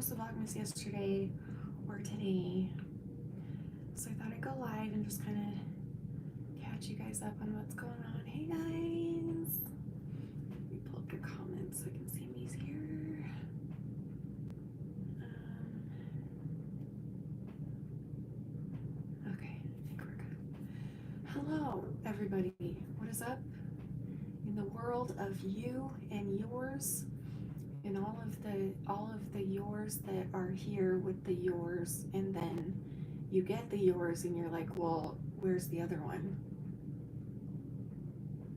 post the Vlogmas yesterday or today, so I thought I'd go live and just kind of catch you guys up on what's going on. Hey guys! Let me pull up your comments so I can see who's here. Okay, I think we're good. Hello, everybody. What is up? In the world of you and yours, and all of the yours that are here with the yours, and then you get the yours and you're like, well, where's the other one?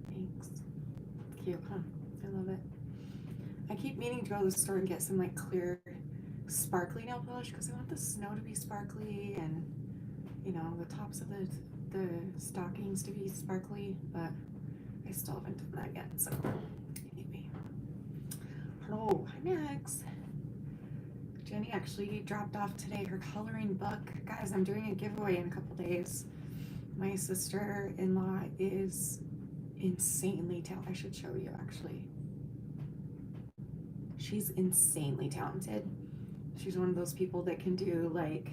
Thanks. Cute, huh? I love it. I keep meaning to go to the store and get some like clear sparkly nail polish because I want the snow to be sparkly and, you know, the tops of the stockings to be sparkly, but I still haven't done that yet, so maybe. Hello, hi Max. Jenny actually dropped off today her coloring book. Guys, I'm doing a giveaway in a couple days. My sister-in-law is insanely talented. I should show you actually. She's insanely talented. She's one of those people that can do like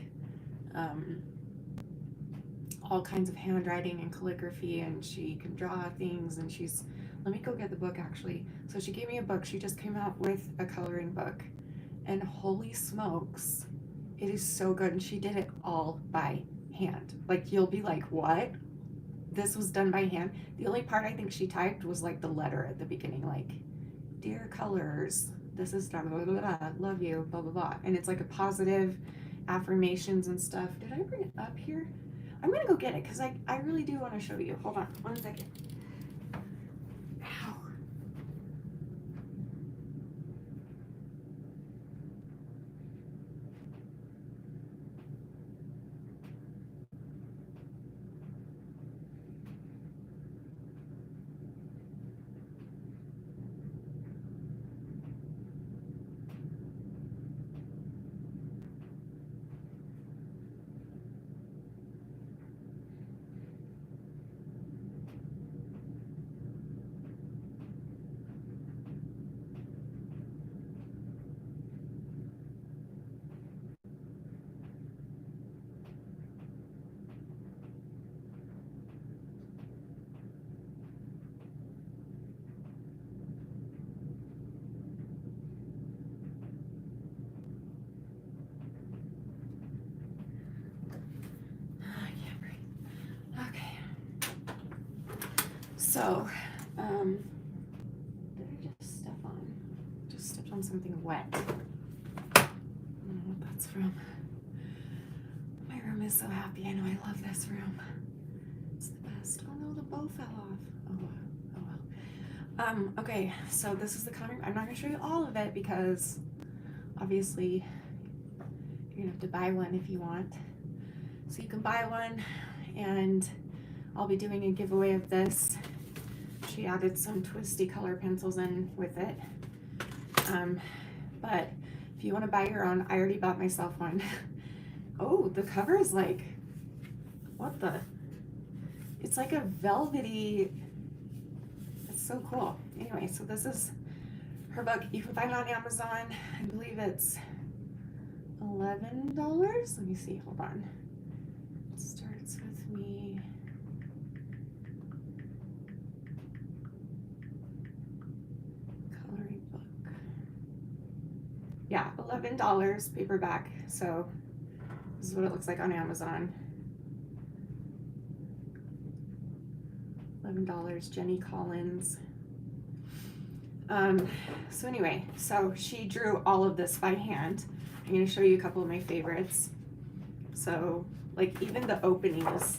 all kinds of handwriting and calligraphy, and she can draw things, and she's, let me go get the book actually. So she gave me a book. She just came out with a coloring book, and holy smokes, it is so good. And she did it all by hand. Like, you'll be like, what? This was done by hand. The only part I think she typed was like the letter at the beginning, like, dear colors, this is blah, blah, blah, blah, love you, blah, blah, blah. And it's like a positive affirmations and stuff. Did I bring it up here? I'm gonna go get it because I really do want to show you. Hold on one second. Ow. So, did I just step on? Just stepped on something wet. I don't know what that's from. My room is so happy. I know I love this room. It's the best. Oh no, the bow fell off. Oh well. Okay, so this is the comic. I'm not gonna show you all of it because obviously you're gonna have to buy one if you want. So you can buy one, and I'll be doing a giveaway of this. She added some twisty color pencils in with it. But if you want to buy your own, I already bought myself one. Oh, the cover is like, what the? It's like a velvety, it's so cool. Anyway, so this is her book. You can find it on Amazon. I believe it's $11. Let me see, hold on. It starts with me. Yeah, $11 paperback. So this is what it looks like on Amazon. $11, Jenny Collins. So anyway, so she drew all of this by hand. I'm gonna show you a couple of my favorites. So like even the opening is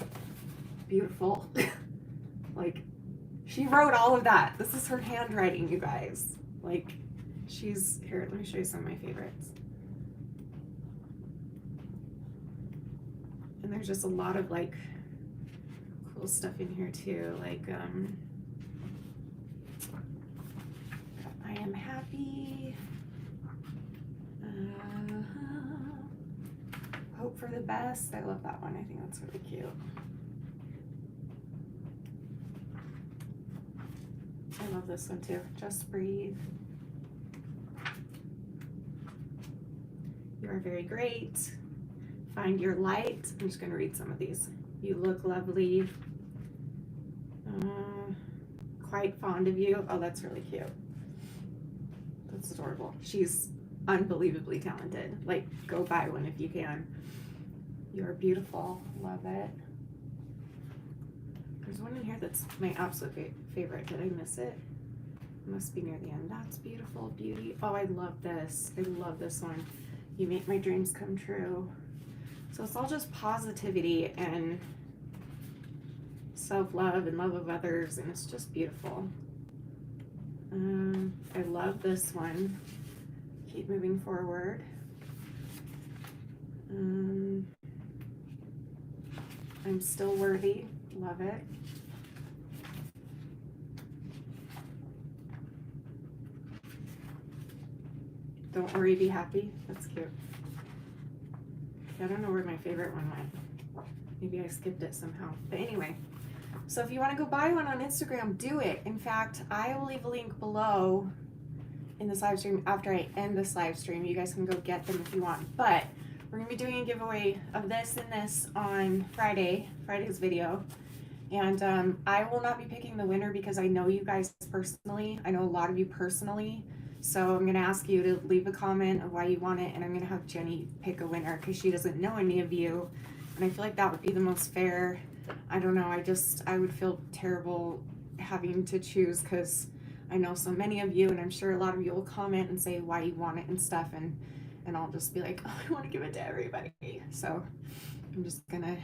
beautiful. Like she wrote all of that. This is her handwriting, you guys. Like, she's, here, let me show you some of my favorites. And there's just a lot of like cool stuff in here too, like I am happy, hope for the best. I love that one. I think that's really cute. I love this one too. Just breathe. are very great. Find your light. I'm just going to read some of these. You look lovely. Quite fond of you. Oh, that's really cute. That's adorable. She's unbelievably talented. Like, go buy one if you can. You're beautiful. Love it. There's one in here that's my absolute favorite. Did I miss it? It must be near the end. That's beautiful. Beauty. Oh, I love this. I love this one. You make my dreams come true. So it's all just positivity and self-love and love of others, and it's just beautiful. I love this one. Keep moving forward. I'm still worthy. Love it. Don't worry, be happy. That's cute. I don't know where my favorite one went. Maybe I skipped it somehow. But anyway, so if you want to go buy one on Instagram, do it. In fact, I will leave a link below in this live stream after I end this live stream. You guys can go get them if you want. But we're going to be doing a giveaway of this and this on Friday's video. And I will not be picking the winner because I know you guys personally. I know a lot of you personally. So I'm going to ask you to leave a comment of why you want it, and I'm going to have Jenny pick a winner because she doesn't know any of you. And I feel like that would be the most fair. I don't know. I would feel terrible having to choose because I know so many of you, and I'm sure a lot of you will comment and say why you want it and stuff. And I'll just be like, oh, I want to give it to everybody. So I'm just going to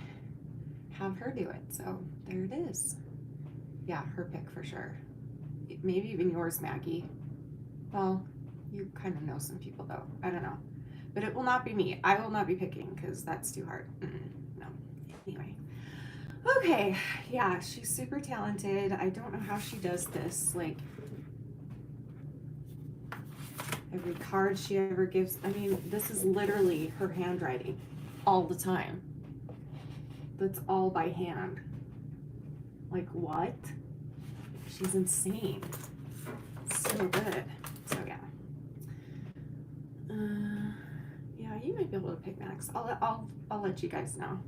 have her do it. So there it is. Yeah, her pick for sure. Maybe even yours, Maggie. Well, you kind of know some people though. I don't know. But it will not be me. I will not be picking because that's too hard. No. Anyway. Okay. Yeah, she's super talented. I don't know how she does this. Like, every card she ever gives. I mean, this is literally her handwriting all the time. That's all by hand. Like, what? She's insane. So good. So yeah. Yeah, you might be able to pick Max. I'll let you guys know.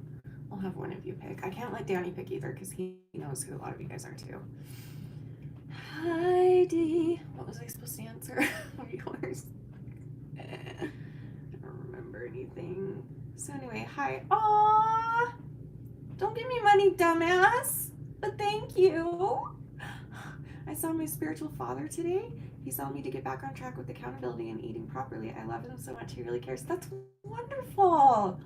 I'll have one of you pick. I can't let Danny pick either because he knows who a lot of you guys are too. Heidi. What was I supposed to answer? Yours. I don't remember anything. So anyway, hi. Aww. Don't give me money, dumbass. But thank you. I saw my spiritual father today. He saw me to get back on track with accountability and eating properly. I love him so much. He really cares. That's wonderful.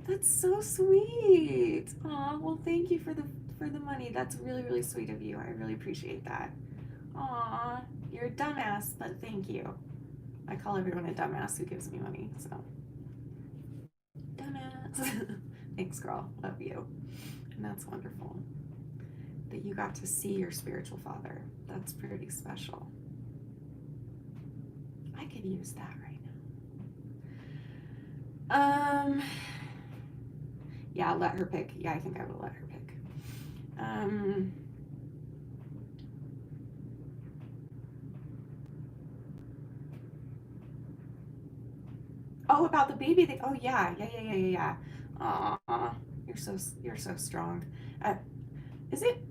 That's so sweet. Aw, well, thank you for the money. That's really, really sweet of you. I really appreciate that. Aw, you're a dumbass, but thank you. I call everyone a dumbass who gives me money, so. Dumbass. Thanks, girl. Love you. And that's wonderful that you got to see your spiritual father. That's pretty special. I could use that right now. Yeah, let her pick. Yeah, I think I will let her pick. Oh, about the baby thing. Oh yeah. Aw, you're so strong. Is it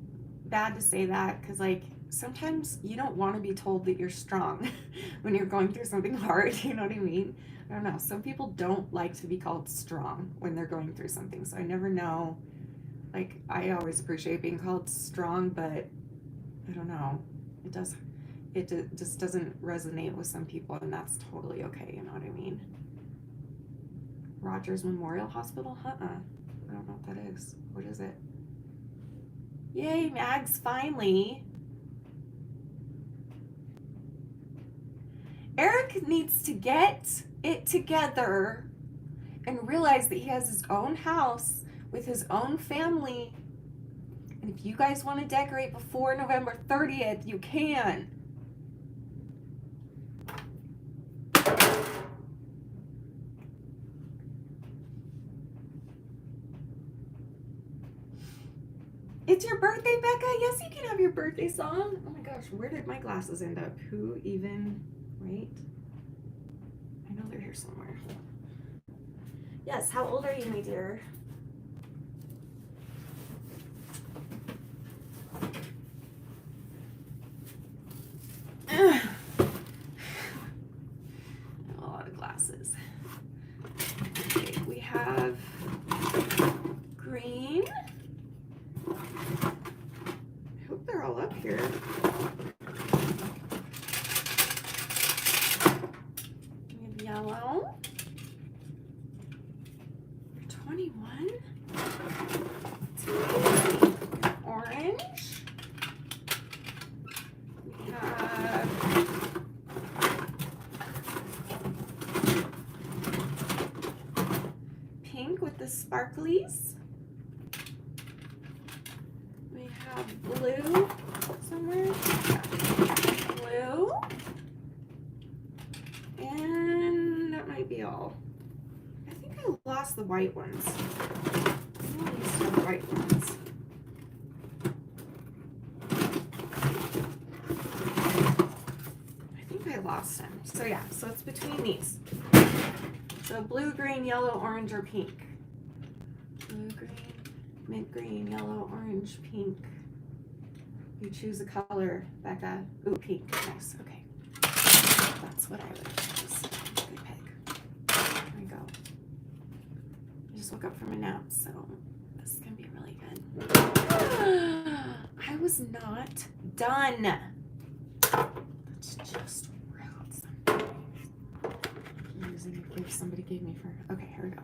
bad to say that? Because like sometimes you don't want to be told that you're strong when you're going through something hard. You know what I mean? I don't know. Some people don't like to be called strong when they're going through something. So I never know. Like, I always appreciate being called strong, but I don't know. It just doesn't resonate with some people, and that's totally okay. You know what I mean? Rogers Memorial Hospital? I don't know what that is. What is it? Yay, Mags, finally. Eric needs to get it together and realize that he has his own house with his own family. And if you guys want to decorate before November 30th, you can. It's your birthday, Becca? Yes, you can have your birthday song. Oh my gosh, where did my glasses end up? Who even, right? I know they're here somewhere. Yes, how old are you, my dear? A lot of glasses. Okay, we have green. I hope they're all up here. We have yellow. 21. Orange. We have pink with the sparklies. We have blue somewhere. Blue. And that might be all. I think I lost the white ones. I only used the white ones. I think I lost them. So yeah, so it's between these. So blue, green, yellow, orange, or pink. Blue, green, mint green, yellow, orange, pink. You choose a color, Becca. Ooh, pink. Nice. Okay. That's what I would choose. Good pick. There we go. I just woke up from a nap, so this is going to be really good. I was not done. That's just rude sometimes. Using a gift somebody gave me for... Okay, here we go.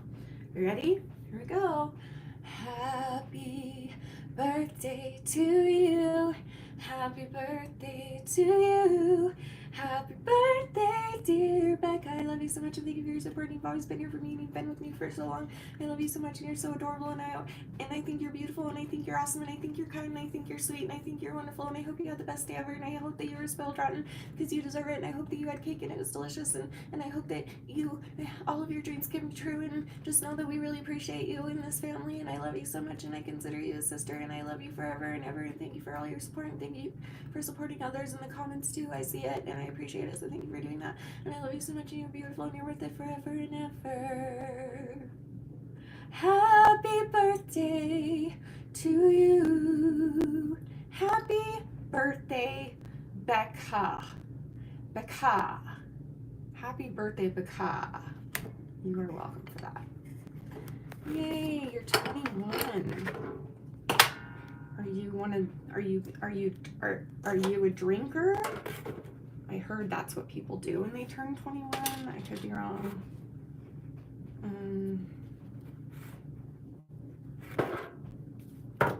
You ready? Here we go. Happy birthday to you. Happy birthday to you. Happy birthday, dear Becca. I love you so much and thank you for your support. You've always been here for me and you've been with me for so long. I love you so much and you're so adorable and I think you're beautiful and I think you're awesome and I think you're kind and I think you're sweet and I think you're wonderful and I hope you had the best day ever and I hope that you were spoiled rotten because you deserve it and I hope that you had cake and it was delicious and I hope that you, all of your dreams came true and just know that we really appreciate you in this family and I love you so much and I consider you a sister and I love you forever and ever and thank you for all your support and thank you for supporting others in the comments too. I see it and I appreciate it, so thank you for doing that. And I love you so much and you're beautiful and you're worth it forever and ever. Happy birthday to you. Happy birthday, Becca. Becca. Happy birthday, Becca. You are welcome for that. Yay, you're 21. Are you a drinker? I heard that's what people do when they turn 21. I could be wrong.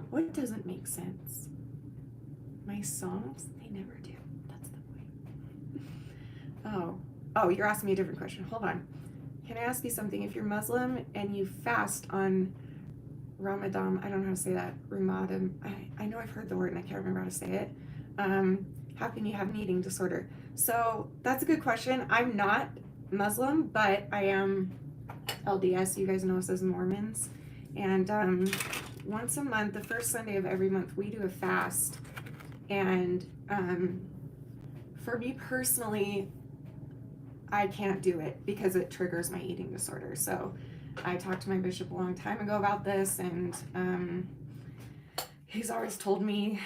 What doesn't make sense? My songs, they never do. That's the point. Oh, you're asking me a different question. Hold on. Can I ask you something? If you're Muslim and you fast on Ramadan, I don't know how to say that. Ramadan. I know I've heard the word and I can't remember how to say it. How can you have an eating disorder? So that's a good question. I'm not Muslim, but I am LDS. You guys know us as Mormons. And once a month, the first Sunday of every month, we do a fast. And for me personally, I can't do it because it triggers my eating disorder. So I talked to my bishop a long time ago about this, and he's always told me,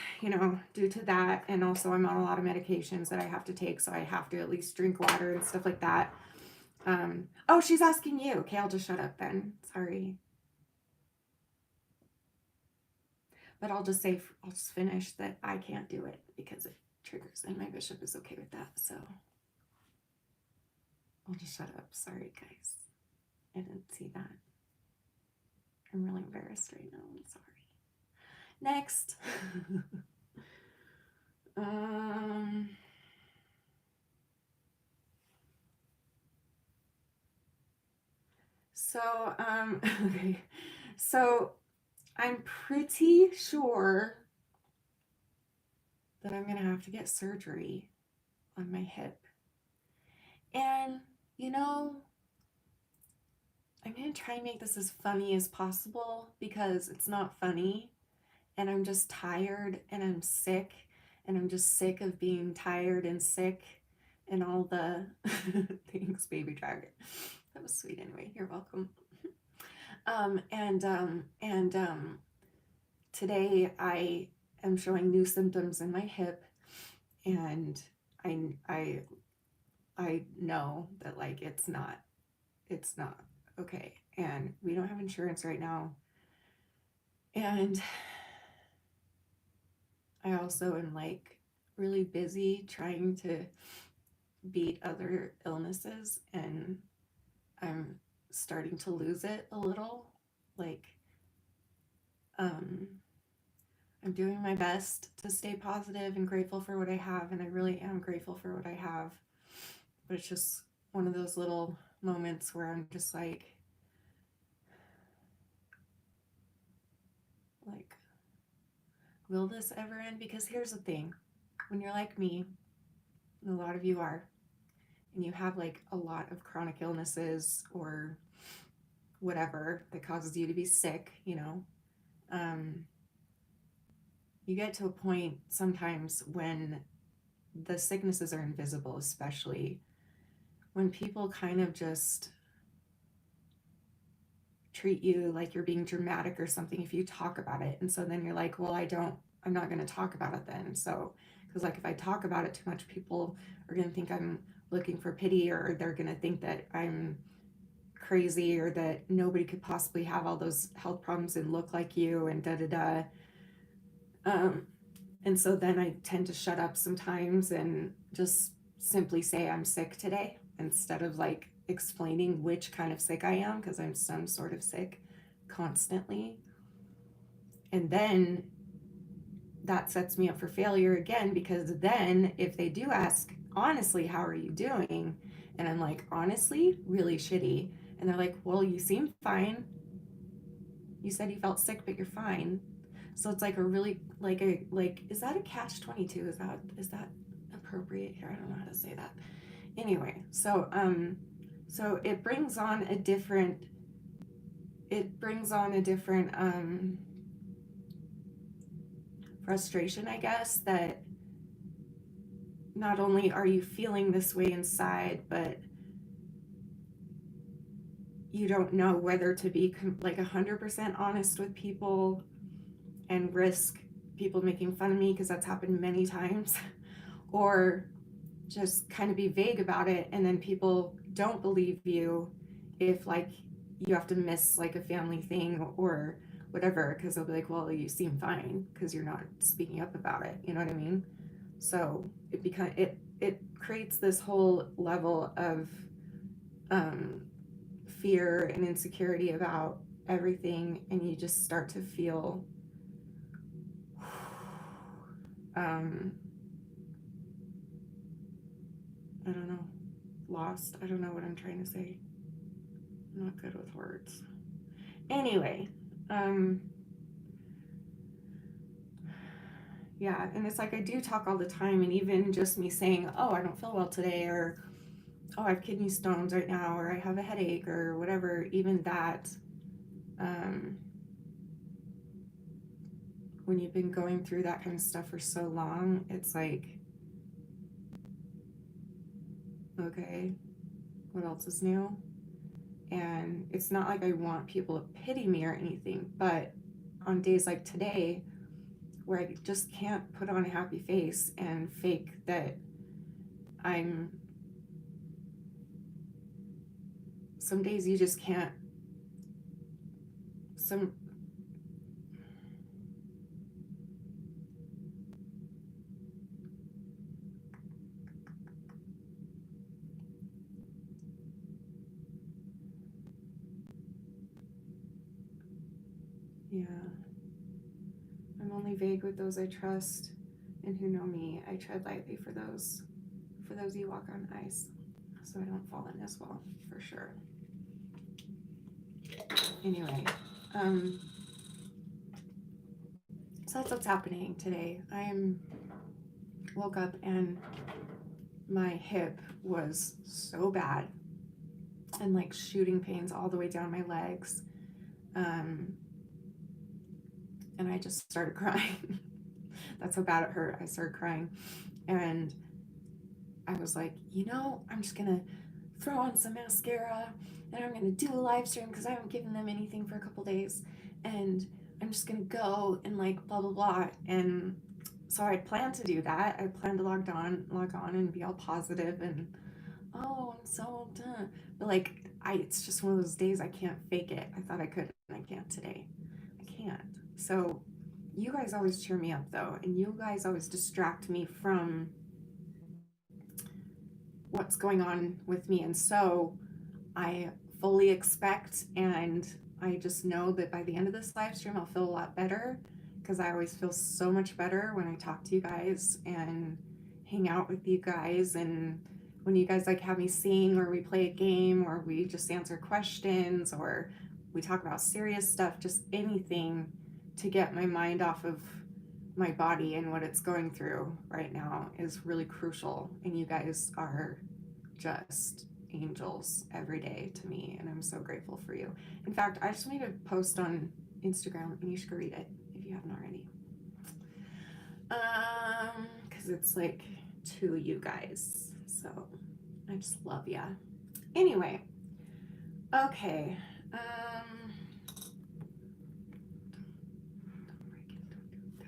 due to that, and also I'm on a lot of medications that I have to take, so I have to at least drink water and stuff like that. Oh, she's asking you. Okay, I'll just shut up then. Sorry. But I'll just finish that I can't do it because it triggers, and my bishop is okay with that, so I'll just shut up. Sorry, guys. I didn't see that. I'm really embarrassed right now. I'm sorry. Next. Okay. So I'm pretty sure that I'm going to have to get surgery on my hip. And, I'm going to try and make this as funny as possible because it's not funny. And I'm just tired and I'm sick. And I'm just sick of being tired and sick and all the things, baby dragon. That was sweet anyway. You're welcome. And today I am showing new symptoms in my hip, and I I I know that like it's not okay, and we don't have insurance right now, and I also am like really busy trying to beat other illnesses, and I'm starting to lose it a little. Like, um, I'm doing my best to stay positive and grateful for what I have, and I really am grateful for what I have. But it's just one of those little moments where I'm just like, will this ever end? Because here's the thing, when you're like me, and a lot of you are, and you have like a lot of chronic illnesses or whatever that causes you to be sick, um, you get to a point sometimes when the sicknesses are invisible, especially when people kind of just treat you like you're being dramatic or something if you talk about it. And so then you're like, well, I'm not going to talk about it then. So, because like if I talk about it too much, people are going to think I'm looking for pity, or they're going to think that I'm crazy, or that nobody could possibly have all those health problems and look like you, and da da da. Um, and so then I tend to shut up sometimes and just simply say I'm sick today, instead of like explaining which kind of sick I am, because I'm some sort of sick constantly. And then that sets me up for failure again, because then if they do ask honestly, how are you doing? And I'm like, honestly, really shitty. And they're like, well, you seem fine. You said you felt sick, but you're fine. So it's like a really like is that a catch 22? Is that appropriate here? I don't know how to say that. Anyway, so it brings on a different frustration, I guess, that not only are you feeling this way inside, but you don't know whether to be like 100% honest with people and risk people making fun of me, because that's happened many times, or just kind of be vague about it, and then people don't believe you if like you have to miss like a family thing or whatever, because they'll be like, well, you seem fine because you're not speaking up about it, you know what I mean? So it creates this whole level of um, fear and insecurity about everything, and you just start to feel um, I don't know, lost. I don't know what I'm trying to say. I'm not good with words. Anyway, um, yeah, and it's like I do talk all the time, and even just me saying, oh, I don't feel well today, or oh, I have kidney stones right now, or I have a headache, or whatever, even that, um, when you've been going through that kind of stuff for so long, it's like, okay, what else is new? And it's not like I want people to pity me or anything, but on days like today, where I just can't put on a happy face and fake that I'm, some days you just can't, some, yeah, I'm only vague with those I trust and who know me. I tread lightly for those you walk on ice, so I don't fall in as well, for sure. Anyway, um, so that's what's happening today. Woke up and my hip was so bad, and like shooting pains all the way down my legs. Um, and I just started crying. That's how bad it hurt. I started crying. And I was like, I'm just gonna throw on some mascara and I'm going to do a live stream because I haven't given them anything for a couple days, and I'm just going to go and like blah blah blah. And so I planned to do that. I planned to log on and be all positive and oh, I'm so done. But like it's just one of those days I can't fake it. I thought I could and I can't today. I can't. So you guys always cheer me up though, and you guys always distract me from what's going on with me. And so I fully expect, and I just know that by the end of this live stream, I'll feel a lot better because I always feel so much better when I talk to you guys and hang out with you guys. And when you guys like have me sing, or we play a game, or we just answer questions, or we talk about serious stuff, just anything to get my mind off of my body and what it's going through right now is really crucial. And you guys are just angels every day to me, and I'm so grateful for you. In fact, I just made a post on Instagram, and you should go read it if you haven't already. Because it's like to you guys, so I just love ya. Anyway, okay. Don't break it. Don't do it.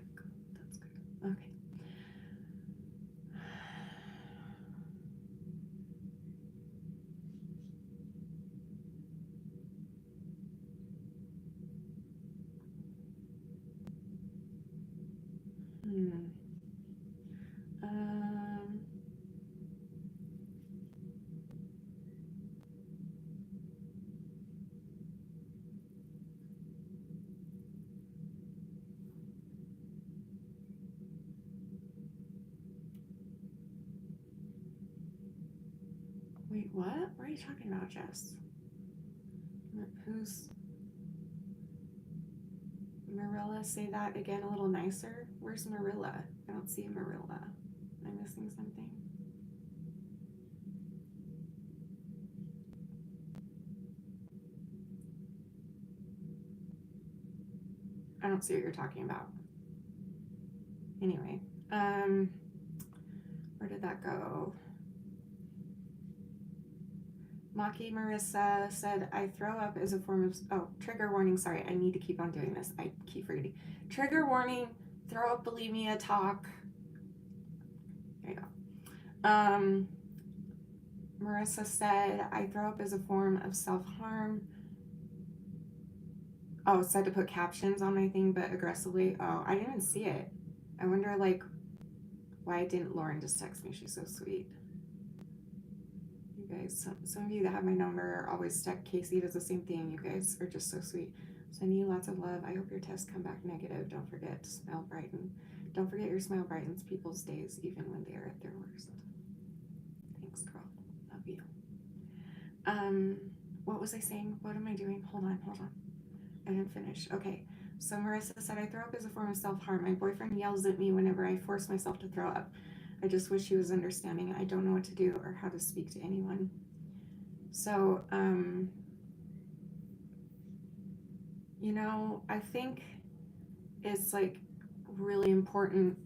That's good. Okay. Um, Wait, what? What are you talking about, Jess? Who's Marilla? Say that again a little nicer. Where's Marilla? I don't see Marilla. Am I missing something? I don't see what you're talking about. Anyway, where did that go? Maki Marissa said, I throw up as a form of, oh, trigger warning. Sorry, I need to keep on doing this. I keep forgetting. Trigger warning, throw up bulimia talk. There you go. Marissa said, I throw up as a form of self-harm. Oh, it said to put captions on my thing, but aggressively. Oh, I didn't even see it. I wonder, like, why didn't Lauren just text me? She's so sweet. You guys, some of you that have my number always text. Casey does the same thing. You guys are just so sweet. Sending you lots of love. I hope your tests come back negative. Don't forget to smile brighten. Don't forget your smile brightens people's days, even when they are at their worst. Thanks, girl. Love you. What was I saying? What am I doing? Hold on. I didn't finish. Okay. So Marissa said, I throw up as a form of self-harm. My boyfriend yells at me whenever I force myself to throw up. I just wish he was understanding. I don't know what to do or how to speak to anyone. So, you know, I think it's like really important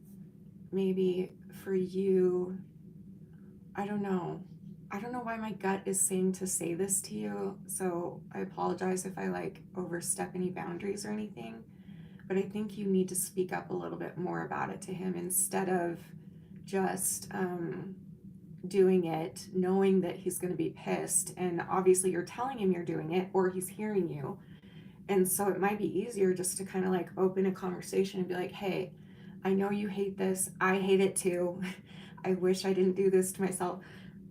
maybe for you. I don't know why my gut is saying to say this to you, so I apologize if I like overstep any boundaries or anything, but I think you need to speak up a little bit more about it to him instead of just doing it knowing that he's going to be pissed, and obviously you're telling him you're doing it or he's hearing you. And so it might be easier just to kind of like open a conversation and be like, hey, I know you hate this. I hate it too. I wish I didn't do this to myself,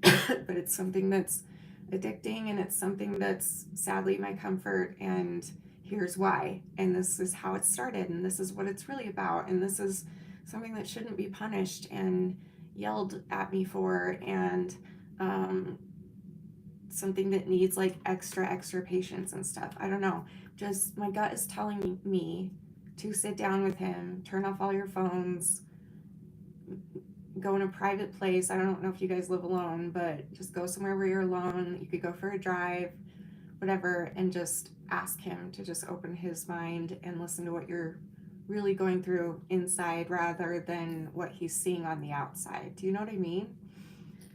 but it's something that's addicting, and it's something that's sadly my comfort, and here's why. And this is how it started, and this is what it's really about, and this is something that shouldn't be punished and yelled at me for, and something that needs like extra patience and stuff. I don't know. Just my gut is telling me to sit down with him, turn off all your phones, go in a private place. I don't know if you guys live alone, but just go somewhere where you're alone. You could go for a drive, whatever, and just ask him to just open his mind and listen to what you're really going through inside rather than what he's seeing on the outside. Do you know what I mean?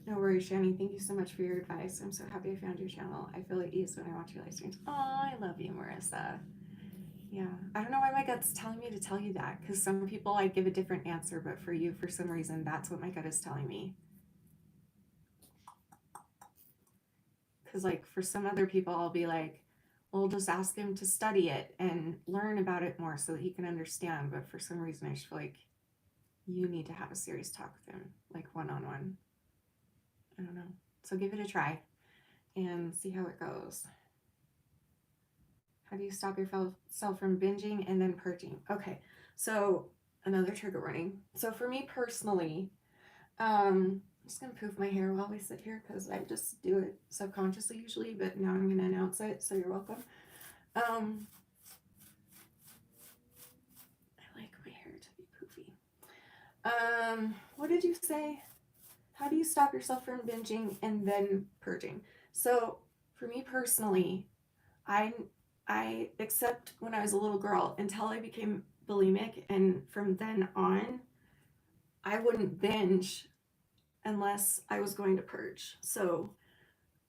No worries, Shanny. Thank you so much for your advice. I'm so happy I found your channel. I feel at ease when I watch your live streams. Oh, I love you, Marissa. Yeah. I don't know why my gut's telling me to tell you that, because some people I give a different answer, but for you, for some reason, that's what my gut is telling me. Because, like, for some other people, I'll be like, well, just ask him to study it and learn about it more so that he can understand. But for some reason, I just feel like you need to have a serious talk with him, like one on one. I don't know. So give it a try and see how it goes. How do you stop yourself from binging and then purging? Okay, so another trigger warning. So for me personally, I'm just gonna poof my hair while we sit here because I just do it subconsciously usually, but now I'm gonna announce it, so you're welcome. I like my hair to be poofy. What did you say? How do you stop yourself from binging and then purging? So for me personally, I except when I was a little girl until I became bulimic, and from then on, I wouldn't binge unless I was going to purge. So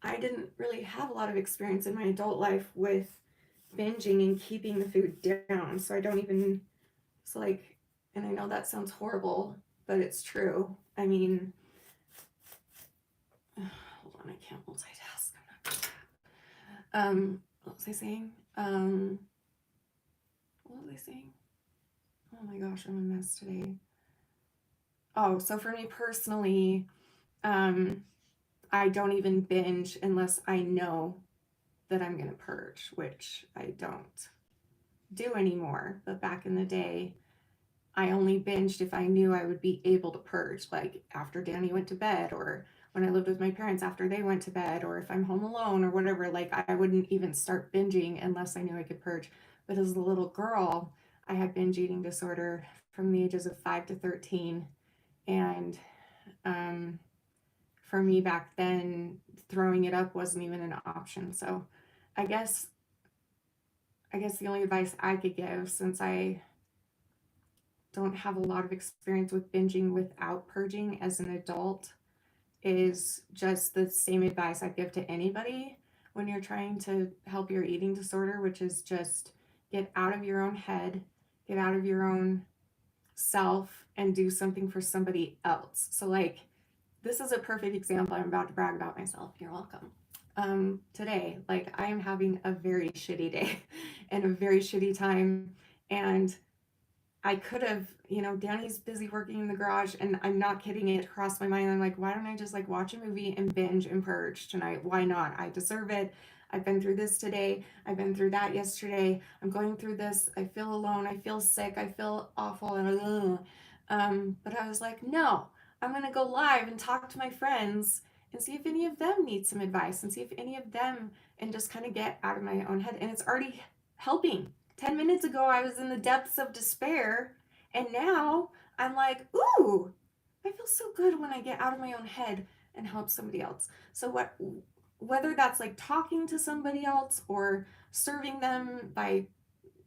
I didn't really have a lot of experience in my adult life with binging and keeping the food down. So I don't even, it's like, and I know that sounds horrible, but it's true. I mean, hold on, I can't multitask. What was I saying? What was I saying? Oh my gosh, I'm a mess today. Oh, so for me personally, I don't even binge unless I know that I'm gonna purge, which I don't do anymore. But back in the day, I only binged if I knew I would be able to purge, like after Danny went to bed, or when I lived with my parents after they went to bed, or if I'm home alone or whatever. Like I wouldn't even start binging unless I knew I could purge. But as a little girl, I had binge eating disorder from the ages of 5 to 13. And um, for me back then, throwing it up wasn't even an option. So I guess the only advice I could give, since I don't have a lot of experience with binging without purging as an adult, is just the same advice I give to anybody when you're trying to help your eating disorder, which is just get out of your own head, get out of your own self, and do something for somebody else. So, like, this is a perfect example. I'm about to brag about myself. You're welcome. Today, like, I am having a very shitty day and a very shitty time. And I could have, Danny's busy working in the garage, and I'm not kidding, it crossed my mind. I'm like, why don't I just like watch a movie and binge and purge tonight? Why not? I deserve it. I've been through this today. I've been through that yesterday. I'm going through this. I feel alone. I feel sick. I feel awful. But I was like, no, I'm going to go live and talk to my friends and see if any of them need some advice, and see if any of them, and just kind of get out of my own head. And it's already helping. 10 minutes ago, I was in the depths of despair, and now I'm like, ooh, I feel so good when I get out of my own head and help somebody else. So whether that's like talking to somebody else, or serving them by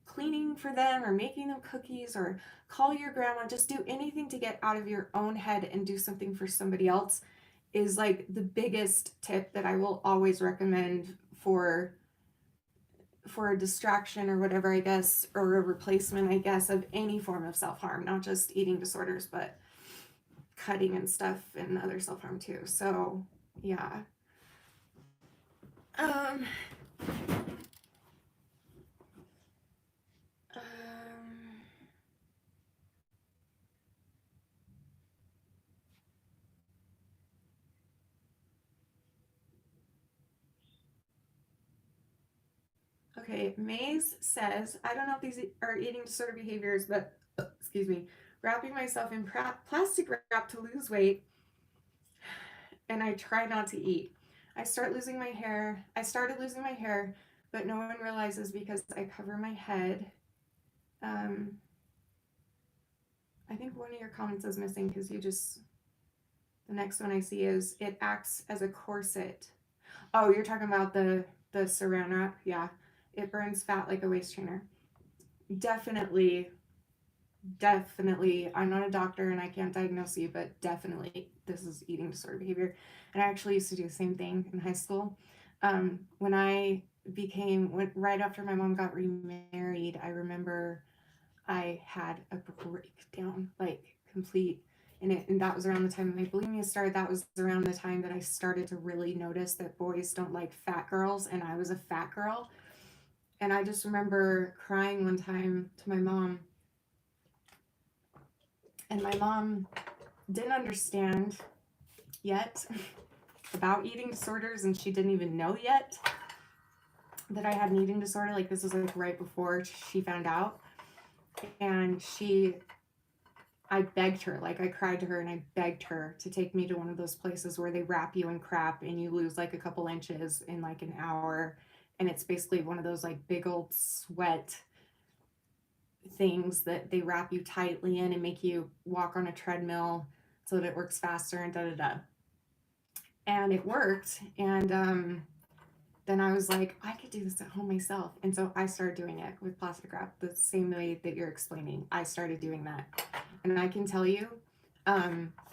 cleaning for them, or making them cookies, or call your grandma, just do anything to get out of your own head and do something for somebody else, is like the biggest tip that I will always recommend for a distraction or whatever, I guess, or a replacement, I guess, of any form of self-harm, not just eating disorders, but cutting and stuff and other self-harm too. So yeah. um, um okay, Maze says, I don't know if these are eating disorder behaviors, but excuse me, wrapping myself in plastic wrap to lose weight, and I try not to eat. I started losing my hair, but no one realizes because I cover my head. I think one of your comments is missing, because the next one I see is, it acts as a corset. Oh, you're talking about the saran wrap? Yeah. It burns fat like a waist trainer. Definitely definitely, I'm not a doctor and I can't diagnose you, but definitely this is eating disorder behavior. And I actually used to do the same thing in high school. When I right after my mom got remarried, I remember I had a breakdown, like complete. And that was around the time my bulimia started. That was around the time that I started to really notice that boys don't like fat girls, and I was a fat girl. And I just remember crying one time to my mom, and my mom didn't understand yet about eating disorders, and she didn't even know yet that I had an eating disorder. Like, this was like right before she found out. And I begged her, like I cried to her and I begged her to take me to one of those places where they wrap you in crap and you lose like a couple inches in like an hour. And it's basically one of those like big old sweat things that they wrap you tightly in and make you walk on a treadmill so that it works faster and da da da. And it worked. And then I was like, I could do this at home myself. And so I started doing it with plastic wrap the same way that you're explaining. I started doing that. And I can tell you,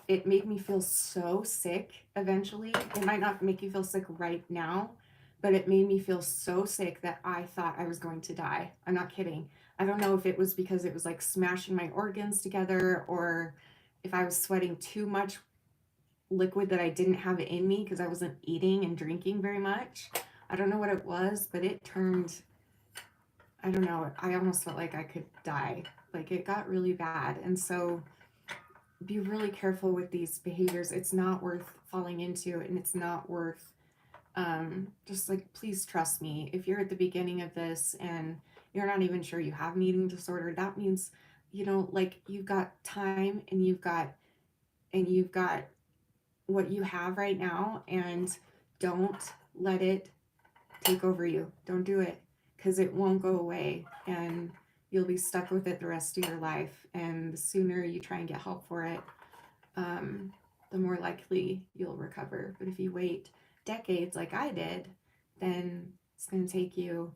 it made me feel so sick eventually. It might not make you feel sick right now, but it made me feel so sick that I thought I was going to die. I'm not kidding. I don't know if it was because it was like smashing my organs together, or if I was sweating too much liquid that I didn't have in me because I wasn't eating and drinking very much. I don't know what it was, but it turned, I don't know, I almost felt like I could die. Like, it got really bad. And so be really careful with these behaviors. It's not worth falling into, and it's not worth, just like, please trust me. If you're at the beginning of this and you're not even sure you have an eating disorder, that means, like, you've got time, and you've got what you have right now, and don't let it take over you. Don't do it, because it won't go away, and you'll be stuck with it the rest of your life. And the sooner you try and get help for it, the more likely you'll recover. But if you wait decades like I did, then it's going to take you,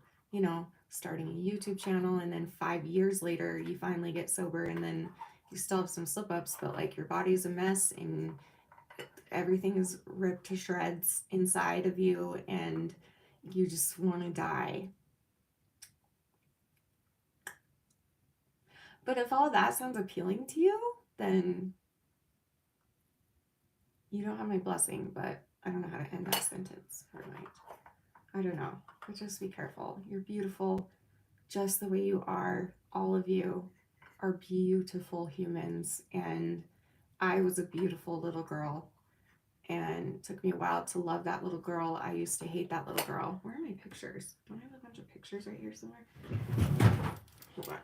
starting a YouTube channel, and then 5 years later, you finally get sober, and then you still have some slip ups, but like your body's a mess and everything is ripped to shreds inside of you, and you just want to die. But if all that sounds appealing to you, then you don't have my blessing. But I don't know how to end that sentence, or I don't know. But just be careful. You're beautiful just the way you are. All of you are beautiful humans, and I was a beautiful little girl, and it took me a while to love that little girl. I used to hate that little girl. Where are my pictures? Don't I have a bunch of pictures right here somewhere? Hold on.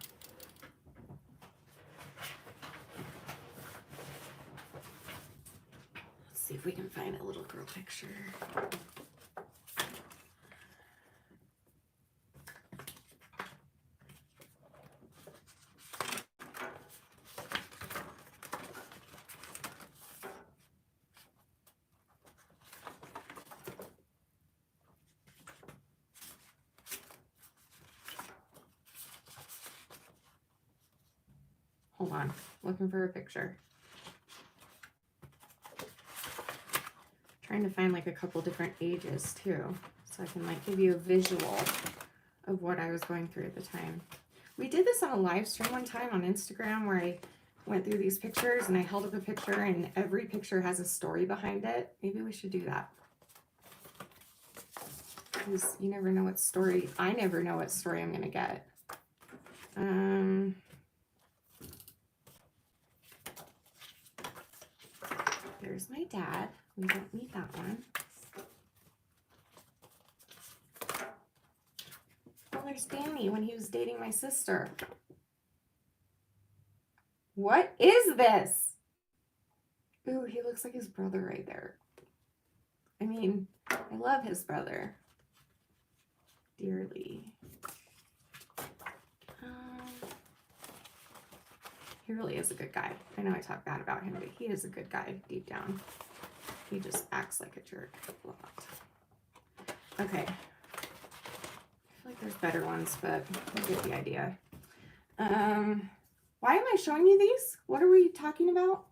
Let's see if we can find a little girl picture. Hold on, looking for a picture. Trying to find like a couple different ages too, so I can like give you a visual of what I was going through at the time. We did this on a live stream one time on Instagram where I went through these pictures and I held up a picture, and every picture has a story behind it. Maybe we should do that, because you never know what story, I never know what story I'm gonna get. There's my dad. We don't need that one. Oh, there's Danny when he was dating my sister. What is this? Ooh, he looks like his brother right there. I mean, I love his brother dearly. He really is a good guy. I know I talk bad about him, but he is a good guy deep down. He just acts like a jerk a lot. Okay. I feel like there's better ones, but you get the idea. Why am I showing you these? What are we talking about?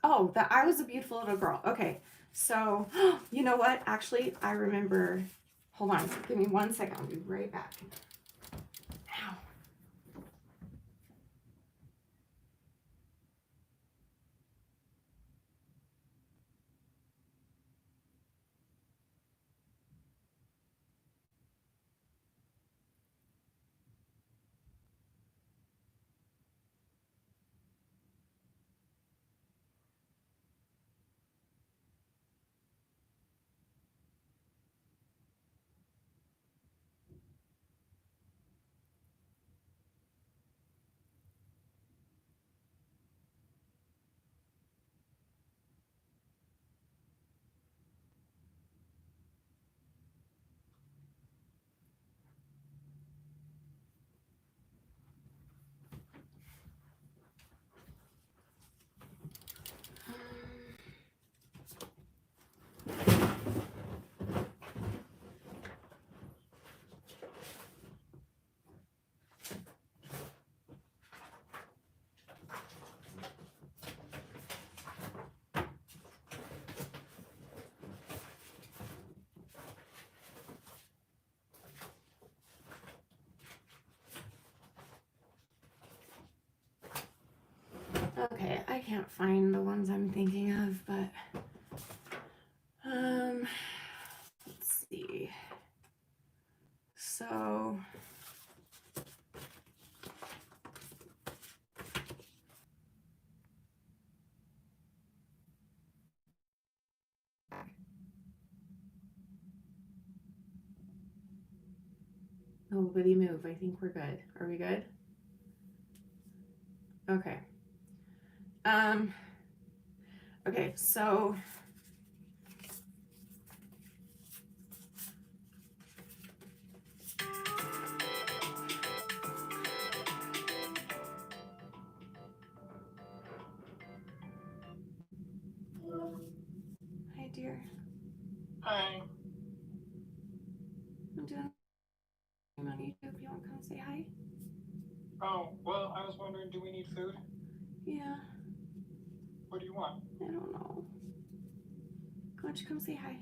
Oh, that I was a beautiful little girl. Okay. So, you know what? Actually, I remember. Hold on. Give me 1 second. I'll be right back. Ow. Okay, I can't find the ones I'm thinking of, but let's see. So nobody move. I think we're good. Are we good? Okay. Okay, so hi dear. Hi. I'm doing on YouTube. You want to come say hi? Oh, well, I was wondering, do we need food? Yeah. What do you want? I don't know. Why don't you come say hi?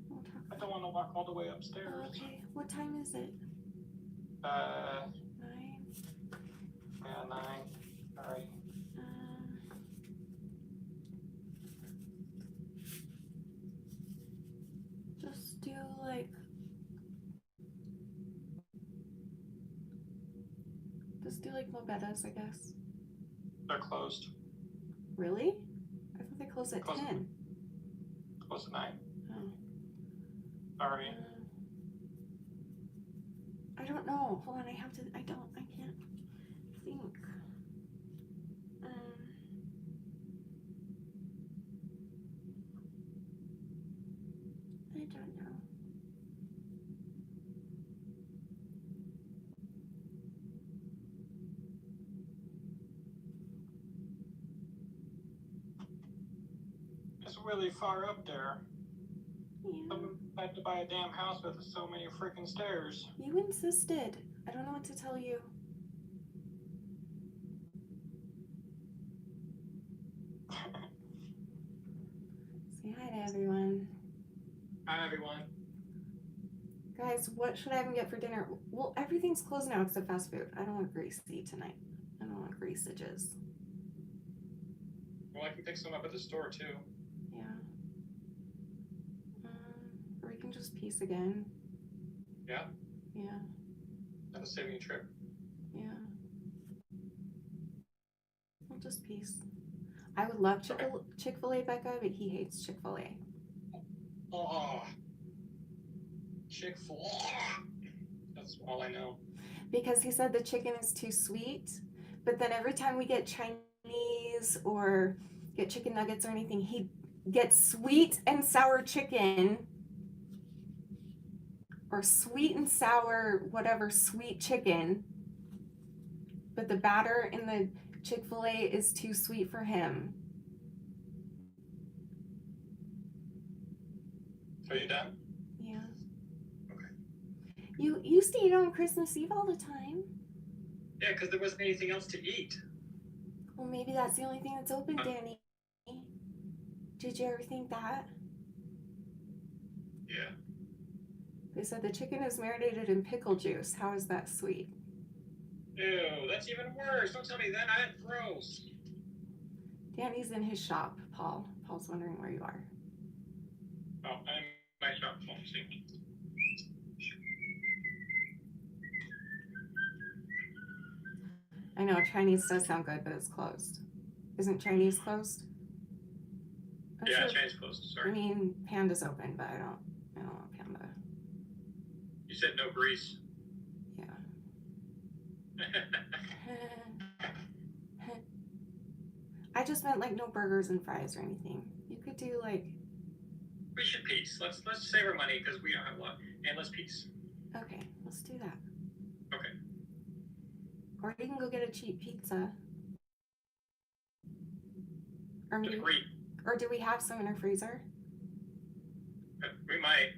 We'll talk. I don't want to walk all the way upstairs. Okay. What time is it? 9. 9. Yeah, 9. Alright. Just do like. Just do like Mobetta's, I guess. They're closed. Really? I thought they closed at 10. Closed at 9. Oh. Alright. I don't know. Hold on, I can't think. I don't know. It's really far up there. Yeah. Someone had to buy a damn house with so many freaking stairs. You insisted. I don't know what to tell you. Say hi to everyone. Hi, everyone. Guys, what should I have them get for dinner? Well, everything's closed now except fast food. I don't want greasy tonight. I don't want greasages. Well, I can pick some up at the store, too. Yeah. Or we can just piece again. Yeah? Yeah. That'll save me a trip. Yeah. We'll just piece. I would love Chick-fil-A, Becca, but he hates Chick-fil-A. Oh. Chick-fil-A. That's all I know. Because he said the chicken is too sweet, but then every time we get Chinese or get chicken nuggets or anything, he gets sweet and sour chicken or sweet and sour whatever sweet chicken, but the batter in the Chick-fil-A is too sweet for him. So you done? Yeah. Okay. You used to eat on Christmas Eve all the time. Yeah, because there wasn't anything else to eat. Well, maybe that's the only thing that's open, Danny. Did you ever think that? Yeah. They said the chicken is marinated in pickle juice. How is that sweet? Ew, that's even worse. Don't tell me that. That's gross. Danny's in his shop, Paul. Paul's wondering where you are. Oh, I'm in my shop. See. I know Chinese does sound good, but it's closed. Isn't Chinese closed? Yeah, Chinese closed. Sorry. I mean, Panda's open, but I don't want Panda. You said no grease. Yeah. I just meant like no burgers and fries or anything. You could do like. We should piece. Let's save our money because we don't have a lot, and let's piece. Okay, let's do that. Okay. Or you can go get a cheap pizza. Or maybe. Or do we have some in our freezer? We might.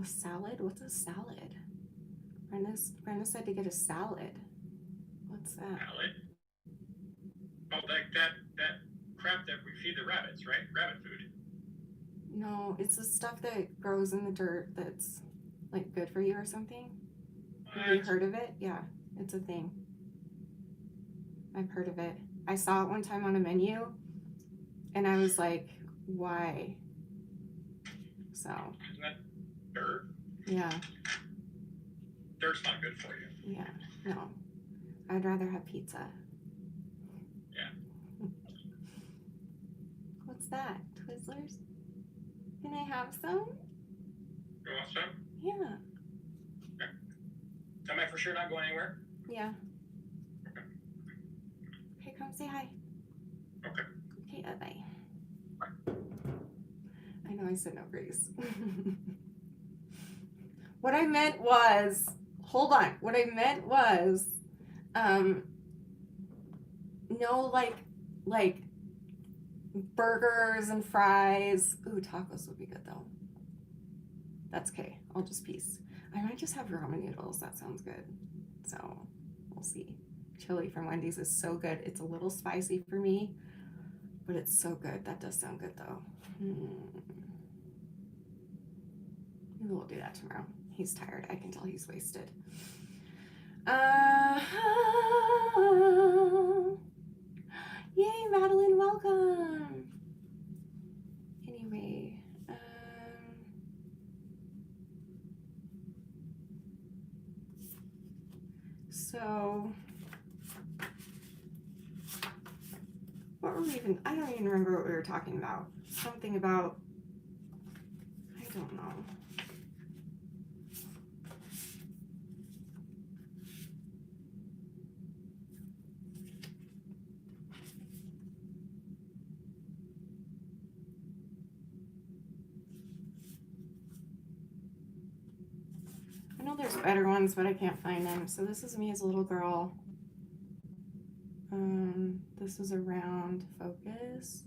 A salad? What's a salad? Brenda said to get a salad. What's that? Salad? Oh, like that crap that we feed the rabbits, right? Rabbit food. No, it's the stuff that grows in the dirt that's like good for you or something. Have you heard of it? Yeah, it's a thing. I've heard of it. I saw it one time on a menu and I was like, why? So. Isn't that dirt? Yeah. Dirt's not good for you. Yeah, no. I'd rather have pizza. Yeah. What's that? Twizzlers? Can I have some? You want some? Yeah. Okay. Am I for sure not going anywhere? Yeah. Okay, come say hi. Okay. Okay, bye. I know I said no grease. What I meant was, hold on. What I meant was, no, like burgers and fries. Ooh, tacos would be good though. That's okay. I'll just piece. I might just have ramen noodles. That sounds good. So we'll see. Chili from Wendy's is so good. It's a little spicy for me, but it's so good. That does sound good though. Maybe we'll do that tomorrow. He's tired. I can tell he's wasted. Yay, Madeline, welcome. Anyway, so what were we even, I don't even remember what we were talking about. Something about, I don't know. I know there's better ones, but I can't find them. So this is me as a little girl. This is around focus.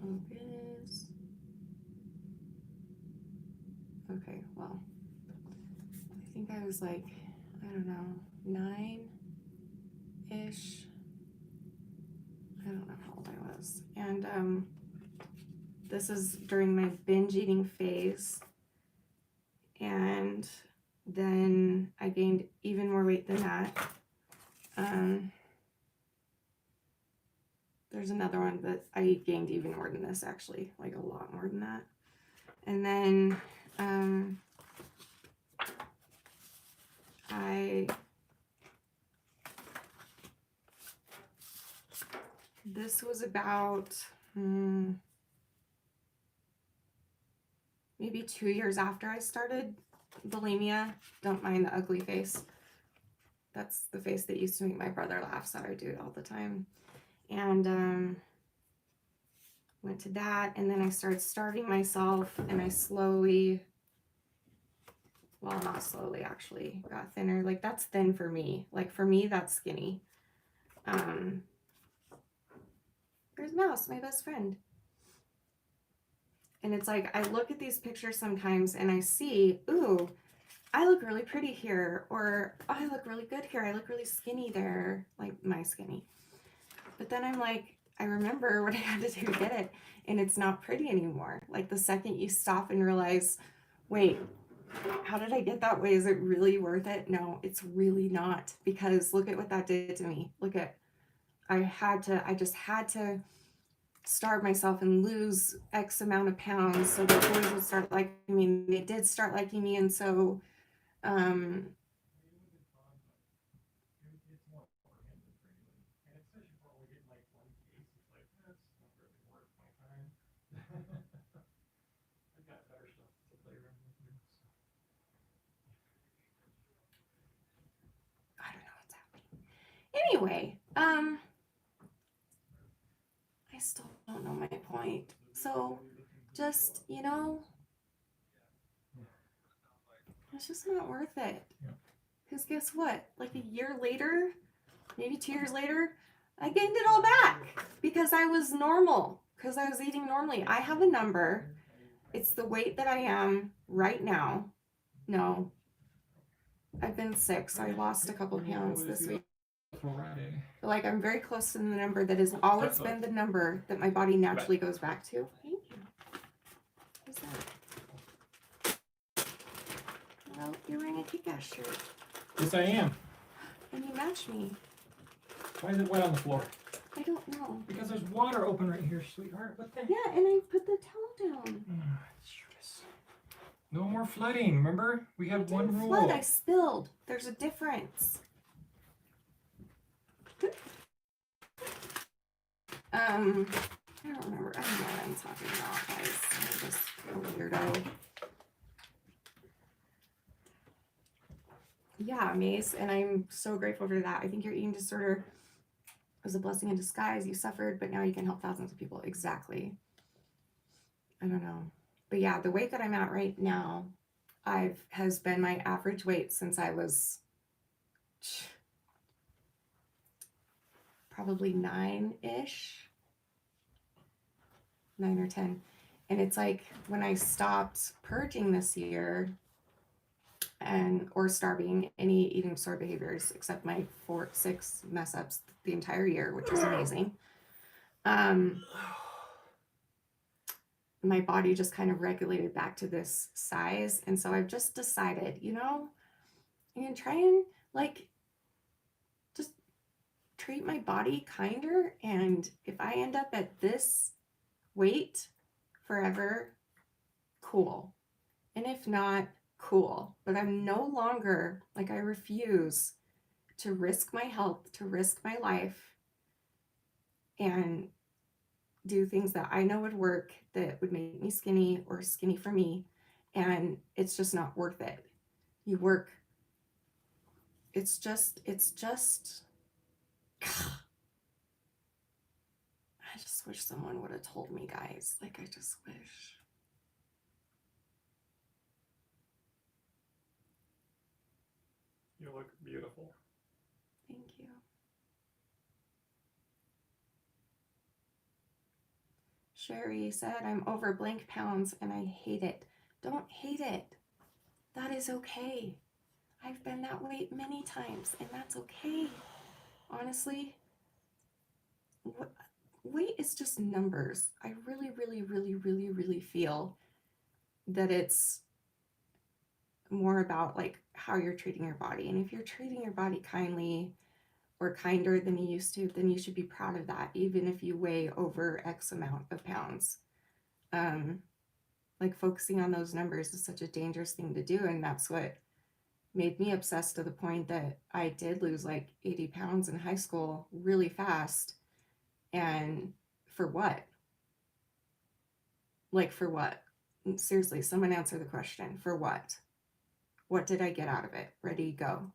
Focus. Okay, well, I think I was like, I don't know, 9-ish. I don't know how old I was. And this is during my binge eating phase. And then I gained even more weight than that. There's another one that I gained even more than this, actually, like a lot more than that. And then this was about maybe 2 years after I started bulimia. Don't mind the ugly face. That's the face that used to make my brother laugh, so I do it all the time. And went to that, and then I started starving myself, and I slowly, well, not slowly, actually, got thinner. Like, that's thin for me. Like, for me, that's skinny. There's Mouse, my best friend. And it's like, I look at these pictures sometimes and I see, ooh, I look really pretty here, or oh, I look really good here. I look really skinny there, like my skinny. But then I'm like, I remember what I had to do to get it, and it's not pretty anymore. Like the second you stop and realize, wait, how did I get that way? Is it really worth it? No, it's really not, because look at what that did to me. Look at, I just had to starve myself and lose X amount of pounds so the boys would start liking me. And they did start liking me, and so um, I don't know what's happening. Anyway, I still don't know my point. So just, it's just not worth it. Because guess what? Like a year later, maybe 2 years later, I gained it all back because I was normal, because I was eating normally. I have a number. It's the weight that I am right now. No, I've been sick, so I lost a couple pounds this week. Like, I'm very close to the number that has always been the number that my body naturally goes back to. Thank you. What's that? Well, you're wearing a kick-ass shirt. Yes, I am. And you match me. Why is it wet on the floor? I don't know. Because there's water open right here, sweetheart. What the? Yeah, and I put the towel down. No more flooding. Remember, we had one rule. Flood, I spilled. There's a difference. I don't remember. I don't know what I'm talking about, guys. I'm just a weirdo. Yeah, Mace, and I'm so grateful for that. I think your eating disorder was a blessing in disguise. You suffered, but now you can help thousands of people. Exactly. I don't know. But yeah, the weight that I'm at right now, has been my average weight since I was probably 9-ish, 9 or 10. And it's like when I stopped purging this year or starving, any eating disorder behaviors except my 6 mess ups the entire year, which was amazing. My body just kind of regulated back to this size. And so I've just decided, I'm going to try and just treat my body kinder. And if I end up at this weight forever, cool. And if not, cool. But I'm no longer, I refuse to risk my health, to risk my life, and do things that I know would work, that would make me skinny or skinny for me. And it's just not worth it. It's just, I just wish someone would have told me, guys. I just wish. You look beautiful. Thank you. Sherry said, I'm over blank pounds and I hate it. Don't hate it. That is okay. I've been that weight many times, and that's okay. Honestly, weight is just numbers. I really, really, really, really, really feel that it's more about how you're treating your body. And if you're treating your body kindly or kinder than you used to, then you should be proud of that, even if you weigh over X amount of pounds. Focusing on those numbers is such a dangerous thing to do, and that's what made me obsessed to the point that I did lose 80 pounds in high school really fast. And for what? For what? Seriously, someone answer the question. For what? What did I get out of it? Ready, go.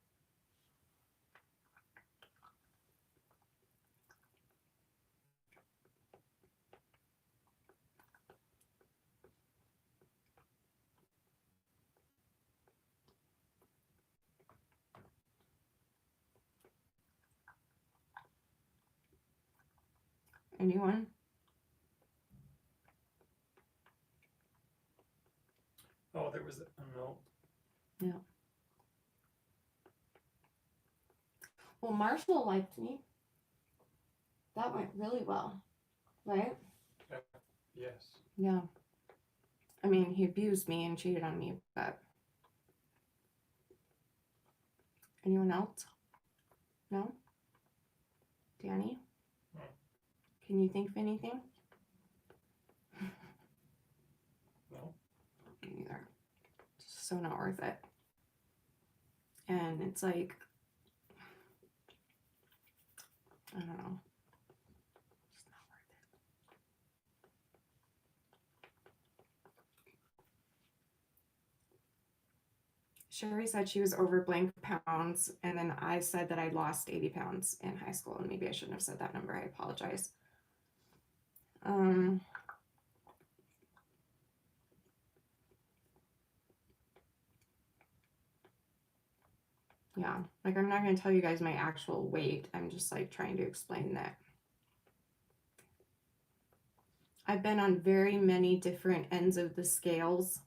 Anyone? is it? I don't know. Yeah. Well, Marshall liked me. That went really well, right? Yes. Yeah. I mean, he abused me and cheated on me, but anyone else? No? Danny? No. Can you think of anything? No. Me neither. It's so not worth it. And it's like, I don't know. It's not worth it. Sherry said she was over blank pounds, and then I said that I lost 80 pounds in high school, and maybe I shouldn't have said that number. I apologize. Yeah, like I'm not going to tell you guys my actual weight. I'm just like trying to explain that I've been on very many different ends of the scales,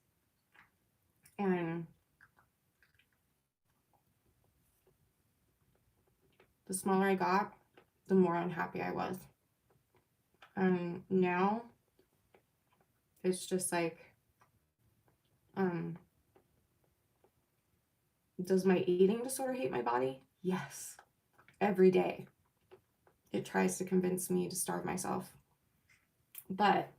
and the smaller I got, the more unhappy I was. And now it's just like, does my eating disorder hate my body? Yes. Every day. It tries to convince me to starve myself. But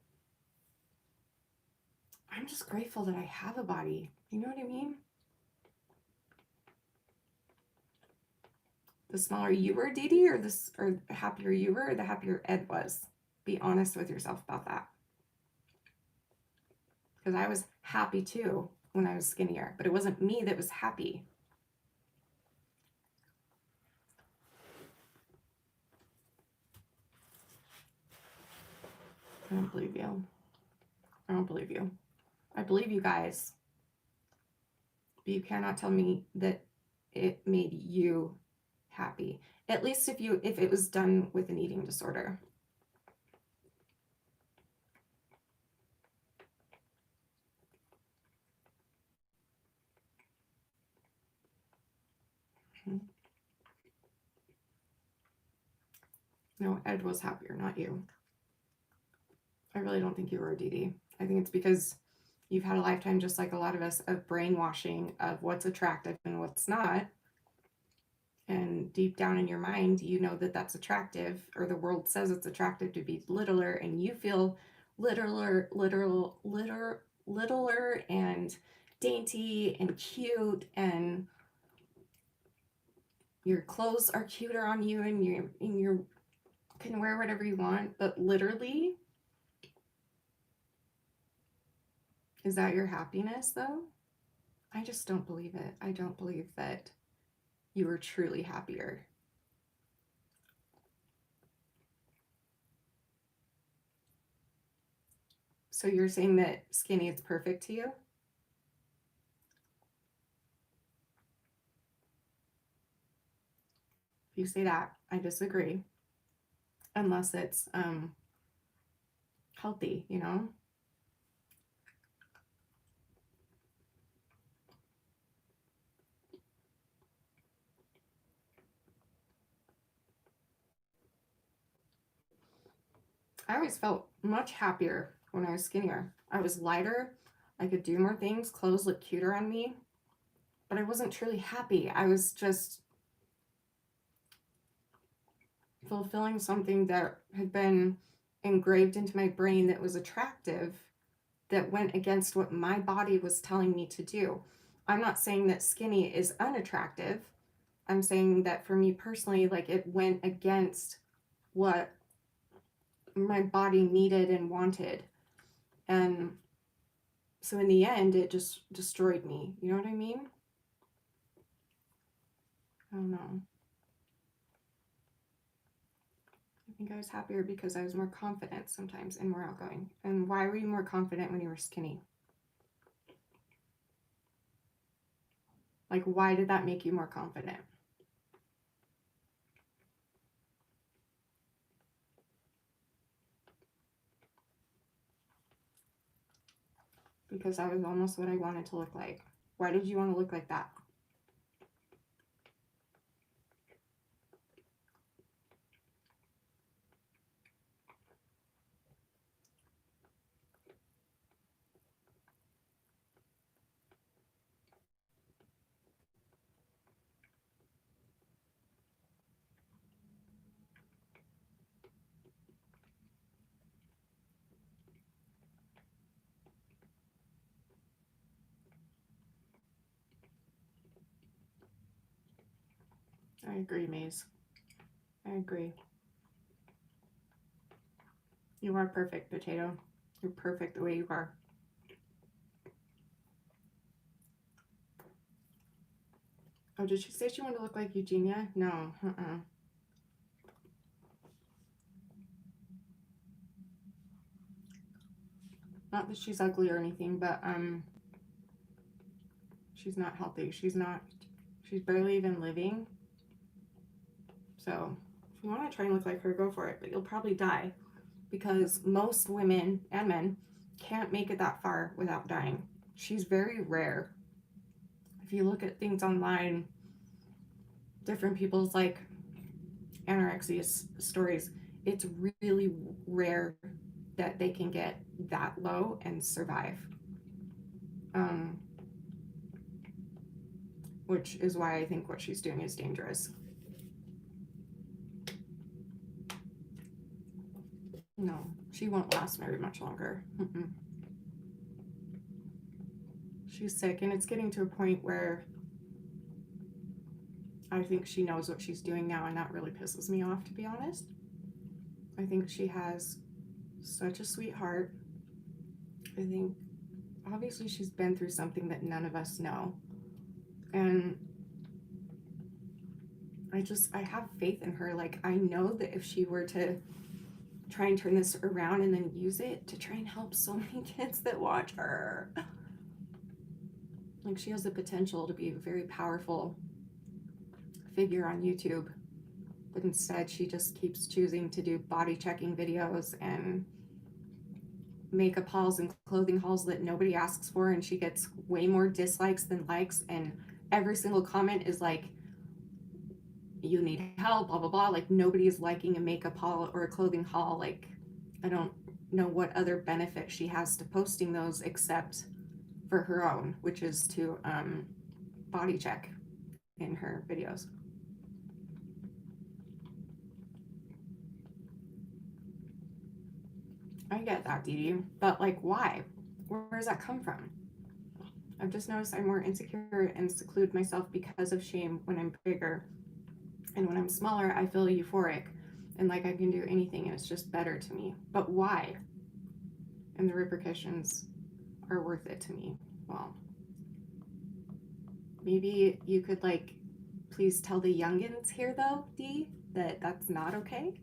I'm just grateful that I have a body. You know what I mean? The smaller you were, Dee Dee, or the happier you were, or the happier Ed was. Be honest with yourself about that. Because I was happy too when I was skinnier, but it wasn't me that was happy. I don't believe you. I don't believe you. I believe you guys. But you cannot tell me that it made you happy. At least if it was done with an eating disorder. No, Ed was happier, not you. I really don't think you were, Dee Dee. I think it's because you've had a lifetime, just like a lot of us, of brainwashing of what's attractive and what's not. And deep down in your mind, you know that that's attractive, or the world says it's attractive to be littler, and you feel littler and dainty and cute, and your clothes are cuter on you, and you can wear whatever you want. But literally, is that your happiness though? I just don't believe it. I don't believe that you were truly happier. So you're saying that skinny is perfect to you? If you say that, I disagree. Unless it's healthy, you know? I always felt much happier when I was skinnier. I was lighter. I could do more things. Clothes looked cuter on me. But I wasn't truly happy. I was just fulfilling something that had been engraved into my brain that was attractive, that went against what my body was telling me to do. I'm not saying that skinny is unattractive. I'm saying that for me personally, like, it went against what my body needed and wanted. And so in the end, it just destroyed me. You know what I mean? I don't know. I think I was happier because I was more confident sometimes and more outgoing. And why were you more confident when you were skinny? Like, why did that make you more confident? because that was almost what I wanted to look like. Why did you want to look like that? I agree, Maze. I agree. You are perfect, Potato. You're perfect the way you are. Oh, did she say she wanted to look like Eugenia? No. Not that she's ugly or anything, but she's not healthy. She's barely even living. So if you want to try and look like her, go for it, but you'll probably die because most women and men can't make it that far without dying. She's very rare. If you look at things online, different people's like anorexia stories, it's really rare that they can get that low and survive. Which is why I think what she's doing is dangerous. No, she won't last very much longer. She's sick, and it's getting to a point where I think she knows what she's doing now, and that really pisses me off, to be honest. I think she has such a sweetheart. I think obviously she's been through something that none of us know. And I have faith in her. Like, I know that if she were to try and turn this around and then use it to try and help so many kids that watch her, like, she has the potential to be a very powerful figure on YouTube. But instead, she just keeps choosing to do body checking videos and makeup hauls and clothing hauls that nobody asks for, and she gets way more dislikes than likes, and every single comment is like, you need help, blah blah blah. Like, nobody is liking a makeup haul or a clothing haul. Like, I don't know what other benefit she has to posting those except for her own, which is to body check in her videos. I get that, Dee Dee, but like, why? Where does that come from? I've just noticed I'm more insecure and seclude myself because of shame when I'm bigger. And when I'm smaller, I feel euphoric and like I can do anything and it's just better to me. But why? And the repercussions are worth it to me. Well, maybe you could like please tell the youngins here though, Dee, that that's not okay.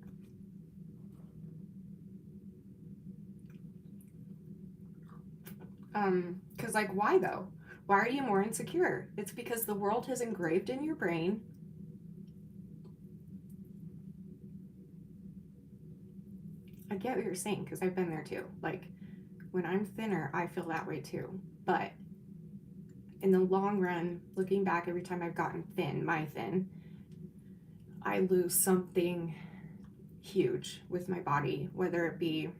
Because like, why though? Why are you more insecure? It's because the world has engraved in your brain I get what you're saying because I've been there too. Like, when I'm thinner, I feel that way too. But in the long run, looking back, every time I've gotten thin, I lose something huge with my body, whether it be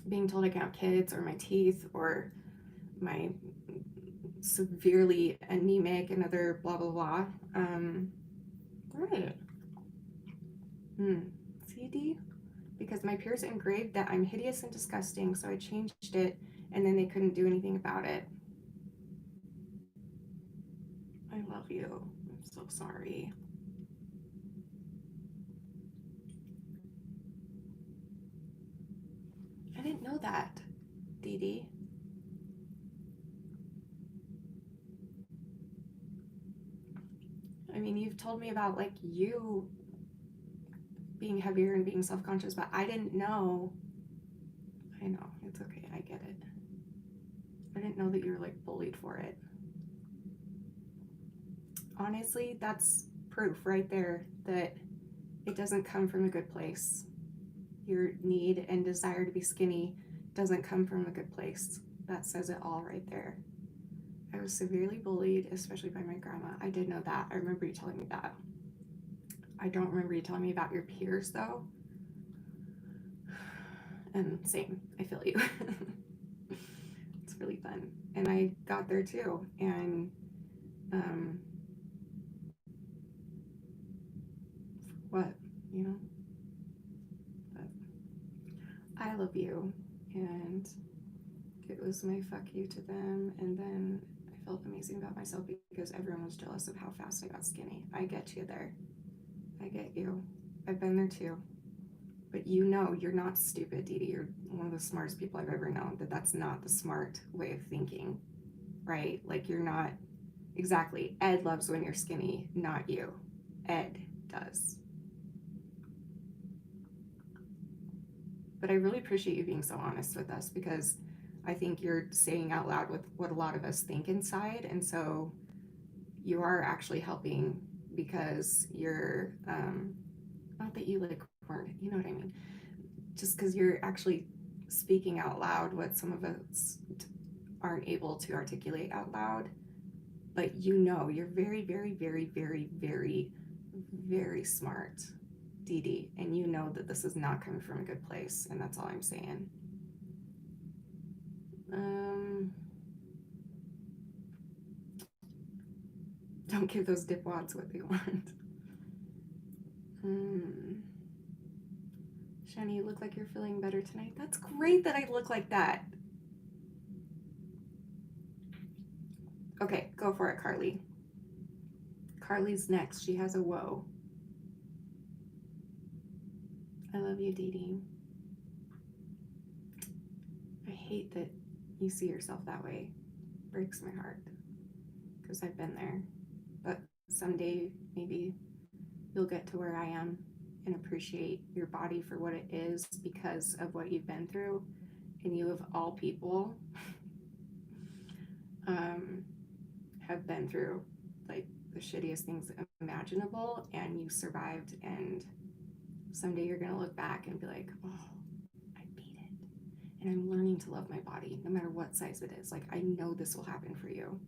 being told I can't have kids or my teeth or my severely anemic and other blah, blah, blah. Right. CD? Because my peers engraved that I'm hideous and disgusting, so I changed it, and then they couldn't do anything about it. I love you. I'm so sorry. I didn't know that, Dee Dee. I mean, you've told me about like you being heavier and being self-conscious, but I didn't know. I know, it's okay, I get it. I didn't know that you were like bullied for it. Honestly, that's proof right there that it doesn't come from a good place. Your need and desire to be skinny doesn't come from a good place. That says it all right there. I was severely bullied, especially by my grandma. I did know that. I remember you telling me that. I don't remember you telling me about your peers, though. And same, I feel you. It's really fun. And I got there too. And what, you know? But I love you. And it was my fuck you to them. And then I felt amazing about myself because everyone was jealous of how fast I got skinny. I get you there. I get you. I've been there too. But you know, you're not stupid, Dee Dee. You're one of the smartest people I've ever known. That's not the smart way of thinking, right? Like, you're not exactly. Ed loves when you're skinny, not you. Ed does. But I really appreciate you being so honest with us because I think you're saying out loud with what a lot of us think inside. And so you are actually helping because you're, not that you like weren't, you know what I mean? Just because you're actually speaking out loud what some of us aren't able to articulate out loud. But you know, you're very, very, very, very, very, very smart, Dee Dee. And you know that this is not coming from a good place. And that's all I'm saying. Don't give those dipwads what they want. Shanny, you look like you're feeling better tonight. That's great that I look like that. Okay, go for it, Carly. Carly's next. She has a whoa. I love you, Dee Dee. I hate that you see yourself that way. Breaks my heart because I've been there. But someday maybe you'll get to where I am and appreciate your body for what it is because of what you've been through. And you, of all people, have been through like the shittiest things imaginable, and you survived. And someday you're gonna look back and be like, oh, I beat it. And I'm learning to love my body no matter what size it is. Like, I know this will happen for you.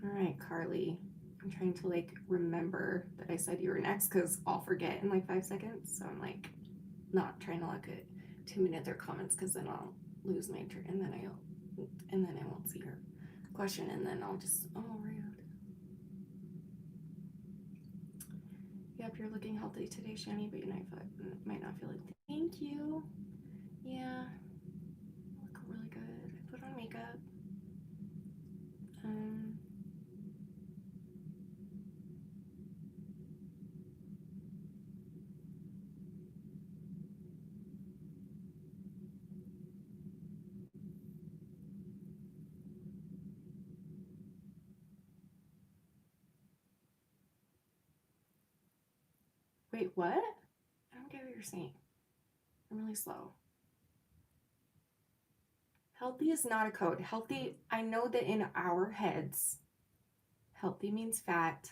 All right, Carly. I'm trying to like remember that I said you were next because I'll forget in like 5 seconds. So I'm like not trying to look at too many other comments because then I'll lose my turn and then I won't see your question and then I'll just, oh, rude. Yep, you're looking healthy today, Shanny, but you might not feel it. Thank you. Yeah, I look really good. I put on makeup. Wait, what? I don't get what you're saying. I'm really slow. Healthy is not a code. Healthy, I know that in our heads, healthy means fat,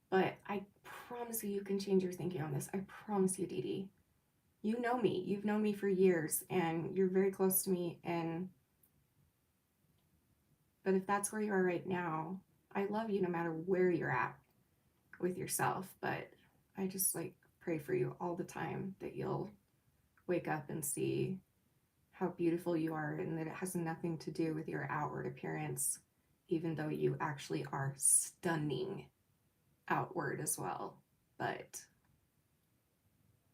but I promise you can change your thinking on this. I promise you, Dee Dee. You know me. You've known me for years, and you're very close to me. But if that's where you are right now, I love you no matter where you're at with yourself. But I just like pray for you all the time that you'll wake up and see how beautiful you are and that it has nothing to do with your outward appearance, even though you actually are stunning outward as well. But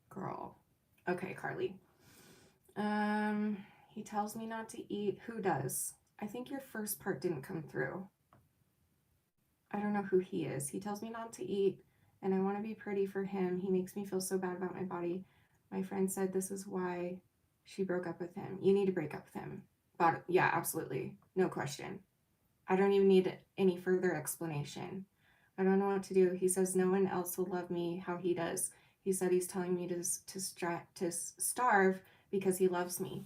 girl. Okay, Carly. He tells me not to eat. Who does? I think your first part didn't come through. I don't know who he is. He tells me not to eat and I want to be pretty for him. He makes me feel so bad about my body. My friend said this is why she broke up with him. You need to break up with him. But yeah, absolutely. No question. I don't even need any further explanation. I don't know what to do. He says no one else will love me how he does. He said he's telling me to starve because he loves me.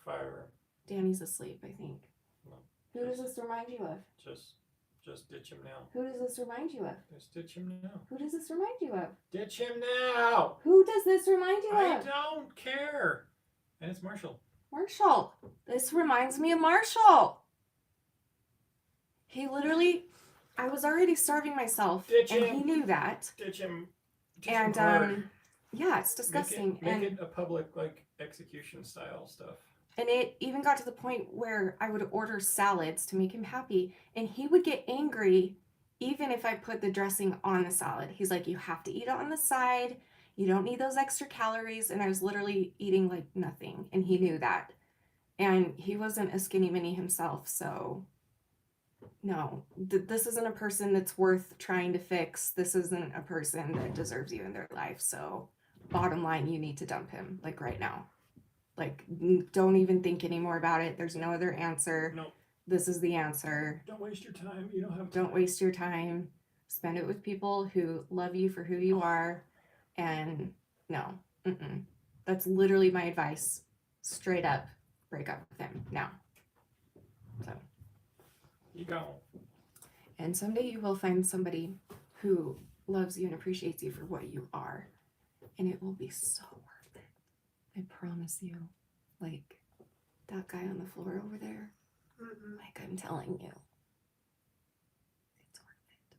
Fire. Danny's asleep, I think. No. Who does this remind you of? Just Just ditch him now. Who does this remind you of? Just ditch him now. Who does this remind you of? Ditch him now! Who does this remind you I of? don't care. And it's Marshall. Marshall. This reminds me of Marshall. He literally, I was already starving myself, Ditch and him. he knew that. Ditch him. And hard. yeah, it's disgusting. Make it a public, like, execution style stuff. And it even got to the point where I would order salads to make him happy, and he would get angry even if I put the dressing on the salad. He's like, you have to eat it on the side. You don't need those extra calories. And I was literally eating like nothing, and he knew that. And he wasn't a skinny mini himself, so no, this isn't a person that's worth trying to fix. This isn't a person that deserves you in their life. So bottom line, you need to dump him, like right now. Like, don't even think anymore about it. There's no other answer. No. This is the answer. Don't waste your time. You don't have time. Don't waste your time. Spend it with people who love you for who you are. And no, that's literally my advice. Straight up, break up with him now. So. You go. And someday you will find somebody who loves you and appreciates you for what you are. And it will be so worth it. I promise you. Like that guy on the floor over there. Like I'm telling you. It's worth it.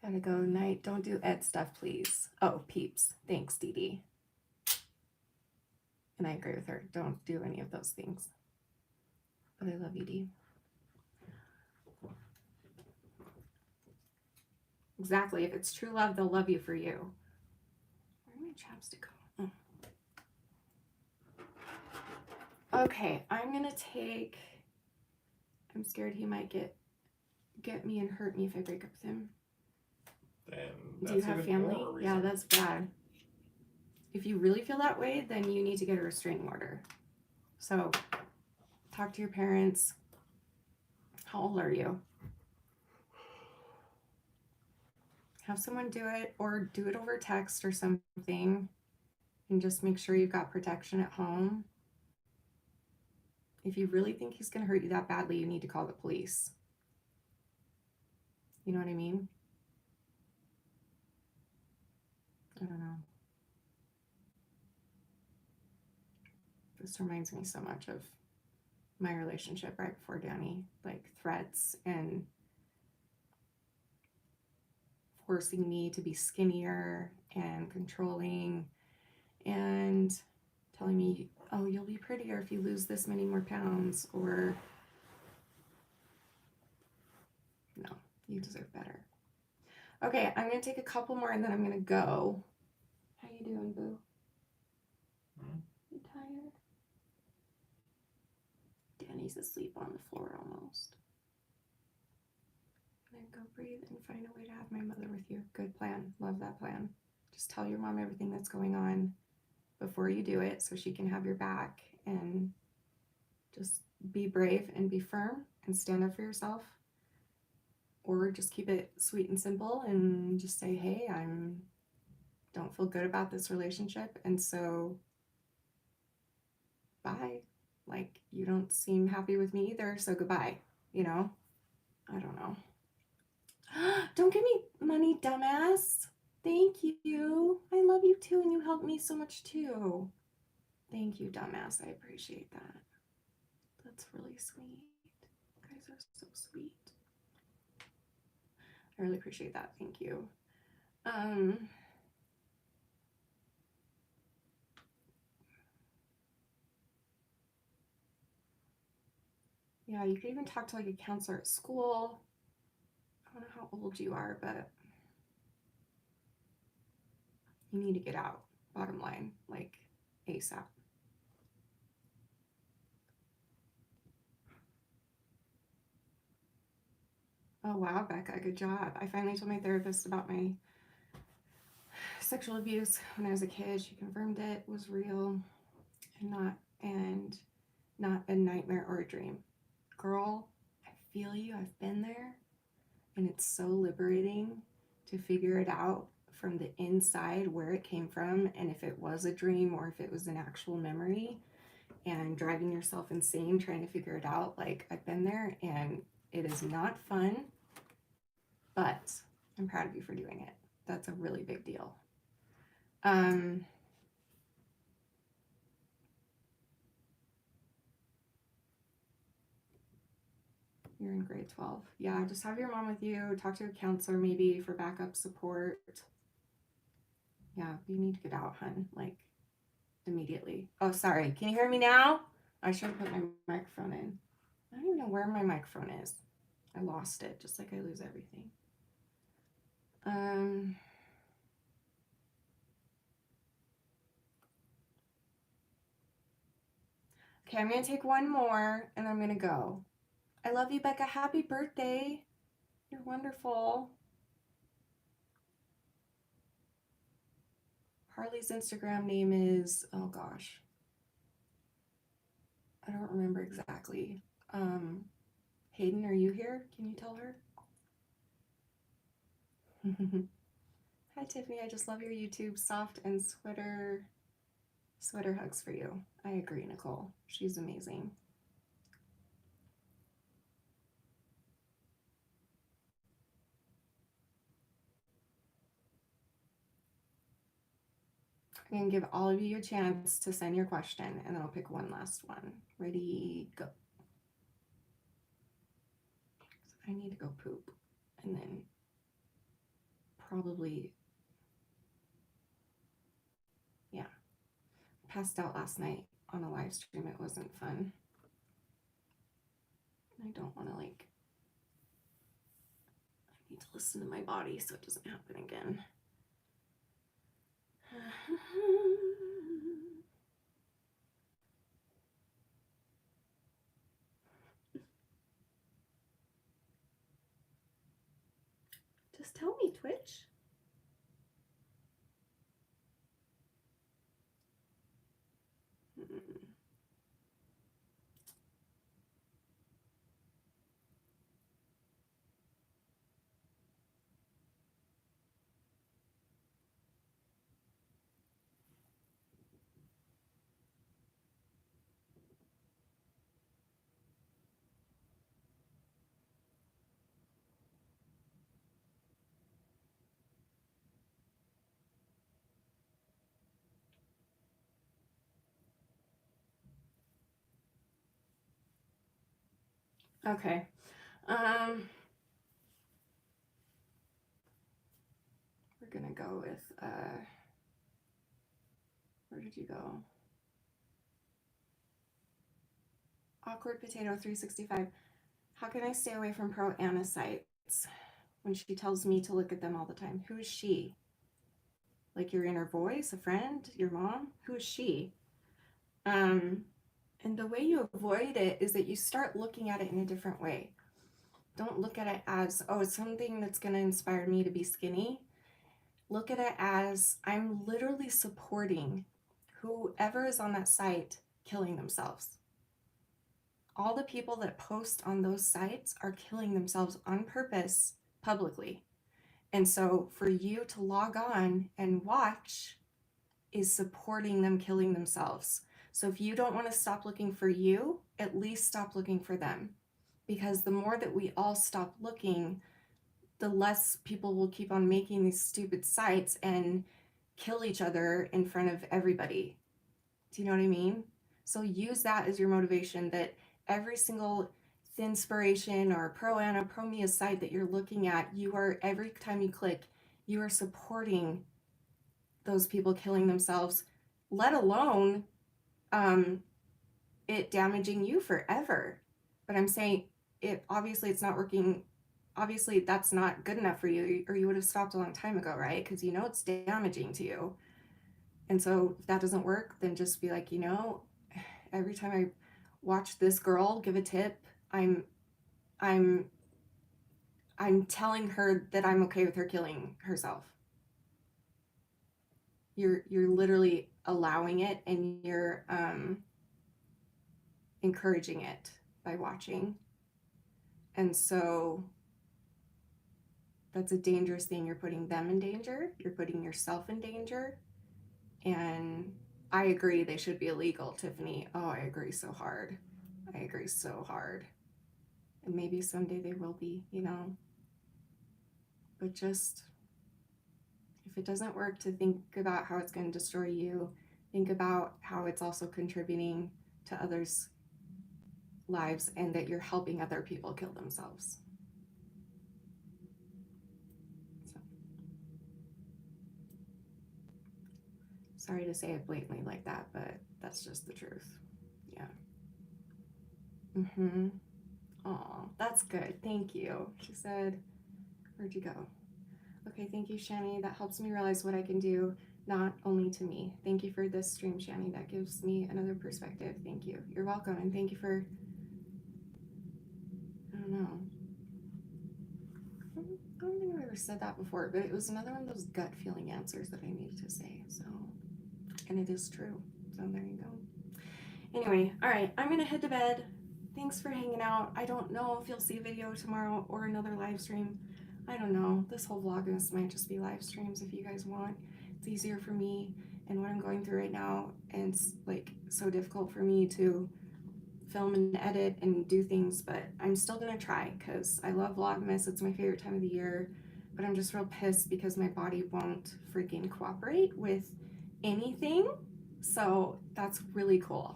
I gotta go night. Don't do Ed stuff, please. Oh, peeps. Thanks, Dee Dee. And I agree with her. Don't do any of those things. But I love you, Dee. Exactly. If it's true love, they'll love you for you. Where'd my chapstick go? Oh. Okay, I'm gonna take. I'm scared he might get me and hurt me if I break up with him. Then Do you have family? Yeah, that's bad. If you really feel that way, then you need to get a restraining order. So, talk to your parents. How old are you? Have someone do it, or do it over text or something, and just make sure you've got protection at home. If you really think he's going to hurt you that badly, you need to call the police. You know what I mean? I don't know. This reminds me so much of my relationship right before Danny, like threats and forcing me to be skinnier and controlling and telling me, oh, you'll be prettier if you lose this many more pounds, or no, you deserve better. Okay, I'm gonna take a couple more and then I'm gonna go. How you doing, boo? You tired? Danny's asleep on the floor almost. And then go breathe and find a way to have my mother with you. Good plan. Love that plan. Just tell your mom everything that's going on before you do it so she can have your back, and just be brave and be firm and stand up for yourself. Or just keep it sweet and simple and just say, hey, don't feel good about this relationship, and so bye. Like, you don't seem happy with me either, so goodbye, you know? I don't know. Don't give me money, dumbass. Thank you. I love you too, and you helped me so much too. Thank you, dumbass. I appreciate that. That's really sweet. You guys are so sweet. I really appreciate that. Thank you. Yeah, you could even talk to like a counselor at school. I don't know how old you are, but you need to get out, bottom line, like ASAP. Oh wow, Becca, good job. I finally told my therapist about my sexual abuse when I was a kid. She confirmed it was real and not a nightmare or a dream. Girl, I feel you. I've been there, and it's so liberating to figure it out from the inside where it came from, and if it was a dream or if it was an actual memory, and driving yourself insane trying to figure it out. Like, I've been there, and It is not fun, but I'm proud of you for doing it. That's a really big deal. You're in grade 12. Yeah, just have your mom with you. Talk to a counselor maybe for backup support. Yeah, you need to get out, hun. Like, immediately. Oh, sorry. Can you hear me now? I should have put my microphone in. I don't even know where my microphone is. I lost it, just like I lose everything. Okay, I'm going to take one more, and I'm going to go. I love you, Becca. Happy birthday. You're wonderful. Harley's Instagram name is, oh gosh, I don't remember exactly. Hayden, are you here? Can you tell her? Hi, Tiffany. I just love your YouTube. Soft and sweater hugs for you. I agree, Nicole. She's amazing. I'm going to give all of you a chance to send your question, and then I'll pick one last one. Ready, go. I need to go poop, and then probably, yeah. Passed out last night on a live stream. It wasn't fun. I don't want to, like, I need to listen to my body so it doesn't happen again. Just tell me, Twitch. Okay. We're gonna go with where did you go? Awkward Potato 365. How can I stay away from pro Anna sites when she tells me to look at them all the time? Who is she? Like your inner voice, a friend, your mom? Who is she? And the way you avoid it is that you start looking at it in a different way. Don't look at it as, oh, it's something that's going to inspire me to be skinny. Look at it as I'm literally supporting whoever is on that site killing themselves. All the people that post on those sites are killing themselves on purpose publicly. And so for you to log on and watch is supporting them killing themselves. So if you don't want to stop looking for you, at least stop looking for them. Because the more that we all stop looking, the less people will keep on making these stupid sites and kill each other in front of everybody. Do you know what I mean? So use that as your motivation, that every single Thinspiration or Pro Anna, Pro Mia site that you're looking at, you are, every time you click, you are supporting those people killing themselves, let alone it damaging you forever. But I'm saying it, obviously it's not working. Obviously that's not good enough for you, or you would have stopped a long time ago, right? Because you know it's damaging to you. And so if that doesn't work, then just be like, you know, every time I watch this girl give a tip, I'm telling her that I'm okay with her killing herself. You're literally allowing it, and you're encouraging it by watching. And so that's a dangerous thing. You're putting them in danger, you're putting yourself in danger. And I agree they should be illegal, Tiffany. Oh, I agree so hard. And maybe someday they will be, you know. But just, if it doesn't work, to think about how it's going to destroy you, think about how it's also contributing to others' lives and that you're helping other people kill themselves. So, sorry to say it blatantly like that, but that's just the truth. Yeah. Aw, that's good. Thank you. She said, where'd you go? Okay, thank you, Shanny. That helps me realize what I can do, not only to me. Thank you for this stream, Shanny. That gives me another perspective. Thank you. You're welcome. And thank you for, I don't know. I don't think I've ever said that before, but it was another one of those gut feeling answers that I needed to say. So, and it is true. So there you go. Anyway, all right, I'm going to head to bed. Thanks for hanging out. I don't know if you'll see a video tomorrow or another live stream. I don't know. This whole vlogmas might just be live streams if you guys want. It's easier for me and what I'm going through right now, and it's like so difficult for me to film and edit and do things, but I'm still gonna try because I love vlogmas. It's my favorite time of the year, but I'm just real pissed because my body won't freaking cooperate with anything. So that's really cool.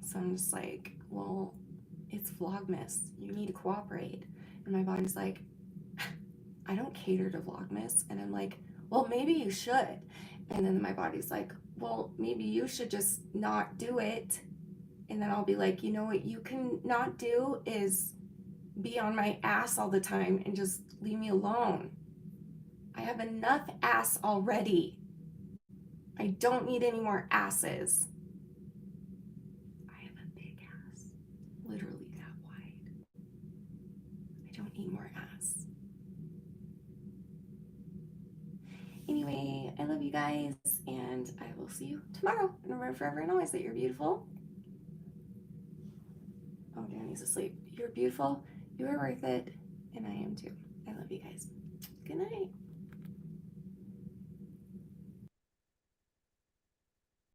So I'm just like, well, it's vlogmas. You need to cooperate. And my body's like, I don't cater to vlogmas. And I'm like, well, maybe you should. And then my body's like, well, maybe you should just not do it. And then I'll be like, you know what you can not do is be on my ass all the time and just leave me alone. I have enough ass already. I don't need any more asses. I have a big ass, literally that wide. I don't need more ass. Anyway, I love you guys, and I will see you tomorrow. And remember forever and always that you're beautiful. Oh, Danny's asleep. You're beautiful. You are worth it. And I am too. I love you guys. Good night.